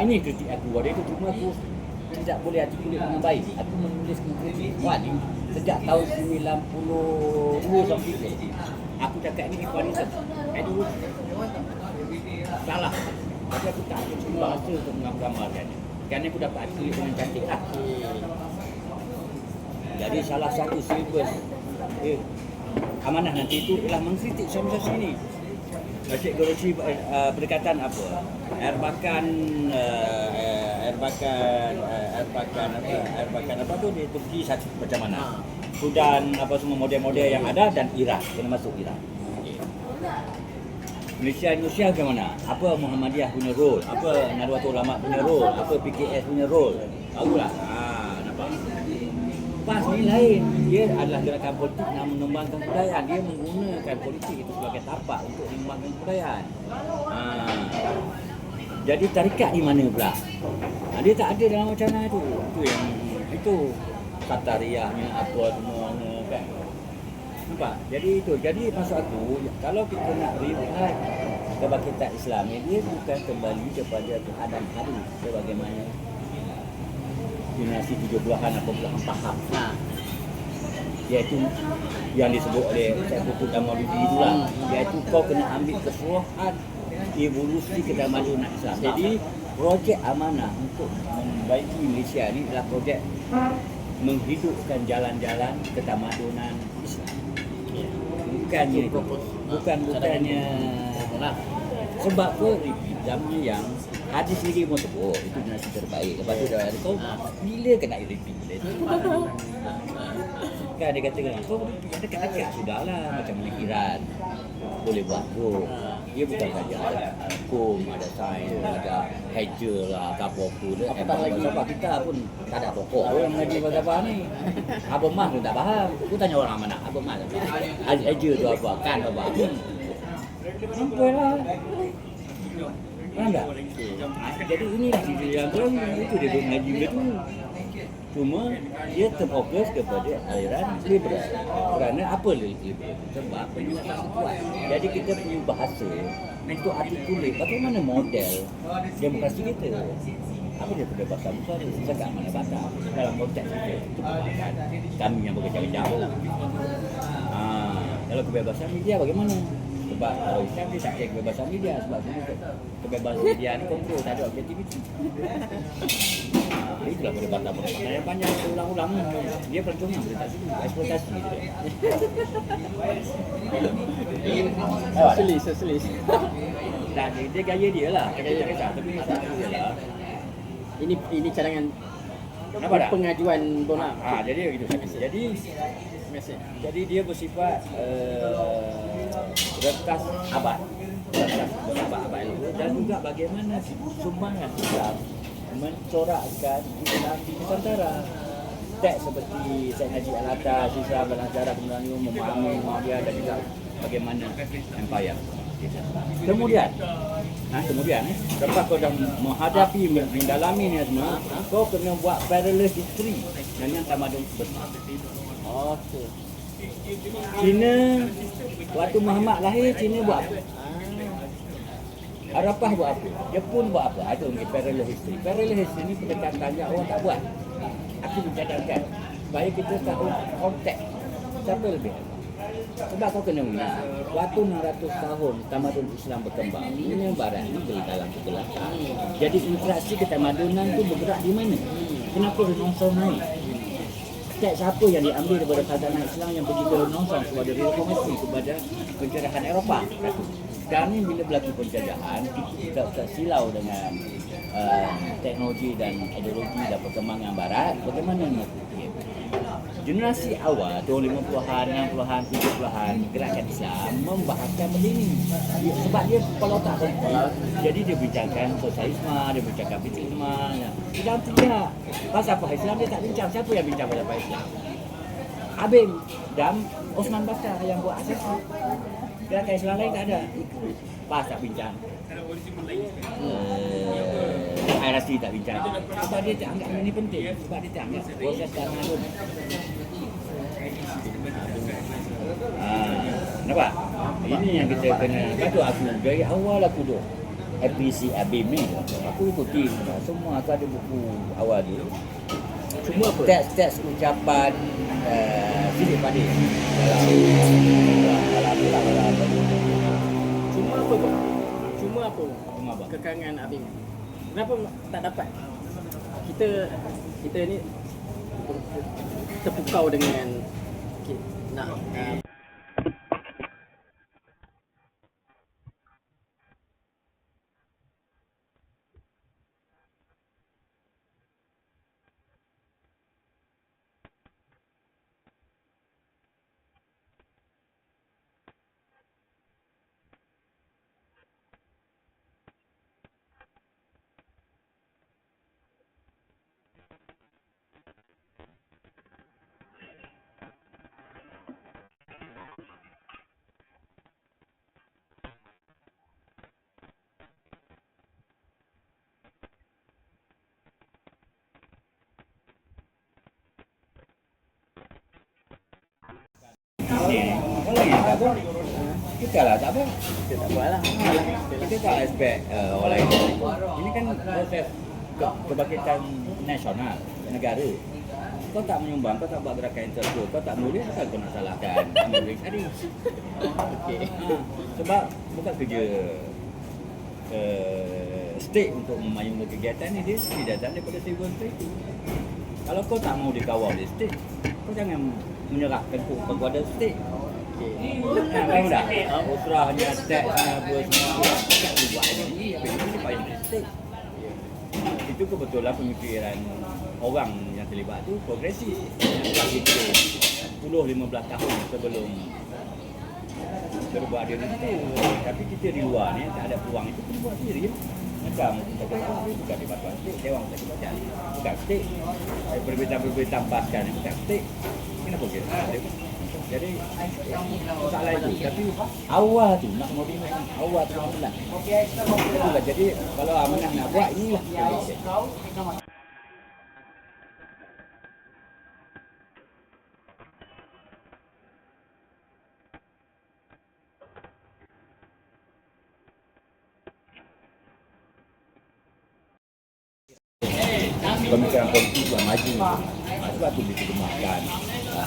Ini kritik aku. Pada itu cuma aku tidak boleh artikulate dengan baik. Aku menulis kritik Ikhwan ni sejak tahun 92 sampai ke. Aku cakap ni Ikhwanism. Dulu salah. Tapi aku tak ada bahasa untuk menggambarkan. Kerana aku dapat tulis dengan cantik lah. Jadi salah satu silibus amanah nanti itu ialah mengkritik Islamisasi ini. Cik Goroci pendekatan apa? Erbakan apa tu di Turki satu macam mana? Sudan apa semua model-model yang ada dan Iraq kena masuk Iraq. Malaysia bagaimana? Apa Muhammadiyah punya role? Apa Nahdlatul Ulama punya role? Apa PKS punya role? Tahulah. Nampak? PAS ni lain. Dia adalah gerakan politik yang mengembangkan kebudayaan. Dia menggunakan politik itu sebagai tapak untuk mengembangkan kebudayaan. Jadi tarikat di mana pula? Dia tak ada dalam wacana itu. Itu Qatariyahnya apa semua kan. Nampak? Jadi itu. Jadi maksud aku, kalau kita nak revive kebangkitan Islam ni, dia bukan kembali kepada keadaan hari sebagaimana generasi 70-an atau 80-an faham. Iaitu yang disebut oleh Syekh Qutb Maulidi itulah. Iaitu kau kena ambil keseluruhan evolusi ketamadunan Islam. Jadi projek amanah untuk membaiki Malaysia ni adalah projek menghidupkan jalan-jalan ketamadunan Islam. bukannya itu. propose. Bukannya Nah, sebab apa repeat yang hadis sendiri pun sebut itu generasi terbaik. Lepas tu dah kau bila kena repeat bila tu. Kan dia kata kau dekat-dekat sudahlah macam mana Iran boleh buat tu. Dia bukan saja ada hukum, ada sains, ada hajar lah, apa-apa dia. Apatah lagi. Sebab kita pun tak ada pokok pun mengaji bahasa ni. Apa mah pun tak faham. Aku tanya orang mana, apa mah tak faham. Hajar tu apa, kan apa. Sampai lah. Faham tak? Jadi inilah cerita yang terang, itu dia duduk ngaji betul. Cuma dia terfokus kepada aliran liberal. Kerana apa liberal? Sebab penjelasan kuat. Jadi kita punya bahasa untuk artikulate bagaimana model demokrasi kita. Apa dia kebebasan bersuara? Sejak mana batas dalam konteks kita? Itu kebebasan. Kami yang bekerja-kerja. Kalau kebebasan media bagaimana? Sebab kalau Islam dia tak cek kebebasan media. Sebab kebebasan media ni kontrol, tak ada objektiviti. Itulah perdebatan yang banyak ulang-ulang. Dia percuma berita itu eksploitasi dia. Sosialis. Dan dia gaya dia lah. Dia kisah tapi masalah dia lah. Ini cadangan Nampak tak? pengajuan Bona. Jadi begitu. Jadi dia bersifat rekas abad. Rekas abad itu dan juga bagaimana sumbangan Islam mencorakkan Islam di Nusantara. Teks seperti Syed Najib Al-Atas, Islam dan Sejarah Melayu memahami dia dan juga bagaimana empire. Kemudian lepas kau dah menghadapi, mendalami ni semua, kau kena buat parallel history dengan tamadun besar. Okey. Cina, waktu Muhammad lahir, Cina buat apa? Arafah buat apa? Jepun buat apa? Itu parallel history. Parallel history ni pendekatan yang orang tak buat. Aku mencadangkan supaya kita tahu konteks siapa lebih. Sebab kau kena ingat, waktu 600 tahun tamadun Islam berkembang, dunia barat ni dalam kegelapan. Jadi interaksi ketamadunan tu bergerak di mana? Kenapa Renaissance naik? Teks siapa yang diambil daripada khazanah Islam yang pergi ke Renaissance kepada reformasi, kepada penjajahan Eropah? Sekarang ni bila berlaku penjajahan, kita tak silau dengan teknologi dan ideologi dan perkembangan barat. Bagaimana nak fikir? Generasi awal tahun 50-an, 60-an, 70-an gerakan Islam membahaskan benda ini. Sebab dia kepala otak perempuan. Jadi dia bincangkan sosialisme, dia bincang kapitalisme. Islam tidak. Pasal apa Islam dia tak bincang. Siapa yang bincang pasal apa Islam? Habib dan Osman Bakar yang buat asas. Gerakan Islam lain tak ada. Pas tak bincang. IRC tak bincang. Sebab dia tak anggap ini penting. Sebab dia tak anggap proses tamadun. Nampak? Ini yang kita kena. Lepas tu aku dari awal aku duk appreciate Habib ni. Aku ikuti semua. Aku ada buku awal dia. Semua apa? Teks-teks ucapan Sidik Fadil dalam Cuma apa pun? Cuma apa? Cuma apa? Kekangan Habib. Kenapa tak dapat? Kita ni terpukau dengan nak kalau yang tak apa, kita lah tak apa. kita tak buat lah. Kita tak expect orang lain. Ini kan proses kebangkitan nasional negara. Kau tak menyumbang, kau tak buat gerakan interpol, kau tak menulis, kan kau nak salahkan Amerik tadi. Okey. Sebab bukan kerja state untuk memayungi kegiatan ni, dia datang daripada civil society. Kalau kau tak mau dikawal oleh state, kau jangan menyerahkan kepada state. Okey. Faham tak? Usrahnya, teksnya, apa semua. Tak buat ni. Ini paling mistake. Itu kebetulan pemikiran orang yang terlibat tu progresif. Yang kita 10-15 tahun sebelum berbuat diri itu. Tapi kita di luar ni tak ada peluang itu pun buat diri. Macam kita kata bukan di batuan stik, dewang kita baca. Bukan stik. Berberitah-berberitah paskan bukan stik. Kenapa kita ada? Jadi masalah itu. Tapi awal tu nak modify awal tu pelan. Itulah jadi kalau Amanah nak buat inilah solution. Pemikiran politik yang maju. Sebab tu diterjemahkan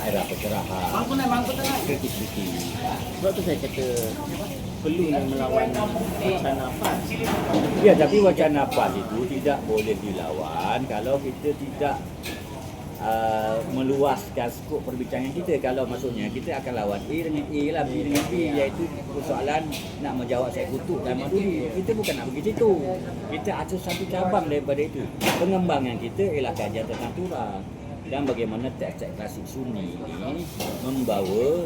era pencerahan, kritik-kritik. Sebab tu saya kata perlunya melawan wacana PAS. Ya, tapi wacana PAS itu tidak boleh dilawan kalau kita tidak meluaskan skop perbincangan kita. Kalau maksudnya kita akan lawan A dengan A lah, B dengan B, iaitu persoalan nak menjawab saya kutuk dan Maduri. Kita bukan nak pergi situ. Kita ada satu cabang daripada itu. Pengembangan kita ialah kajian tentang Turah dan bagaimana teks-teks klasik Sunni ini membawa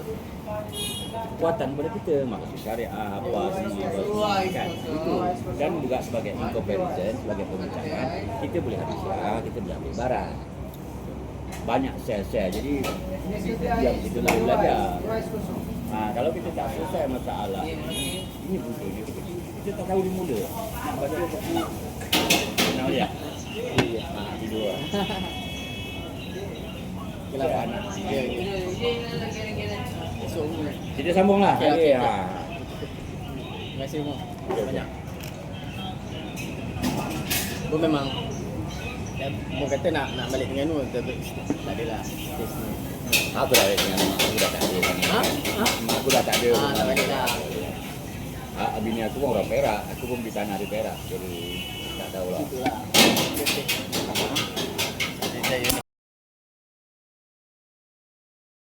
kekuatan kepada kita, maksud syariah apa semua kan itu. Dan juga sebagai comparison, sebagai perbincangan, kita boleh ambil Syiah, kita boleh ambil Barat. Banyak sel-sel, jadi yang kita nak belajar. Kalau kita tak selesai masalah ini butuhnya kita tak tahu di mula nak baca buku kenal dia tidur Kelapan. Ya. Esok kita sambung lah. Okey. Terima Terima kasih semua. banyak. Gua memang gua kata nak balik dengan nu tapi tak adalah kes ni. Aku dah dengan mak aku dah tak ada. Ha? Mak aku dah tak ada. Tak balik lah. Bini aku pun orang Perak, aku pun di tanah di Perak. Jadi tak tahu lah. Itulah. Okey. Jadi saya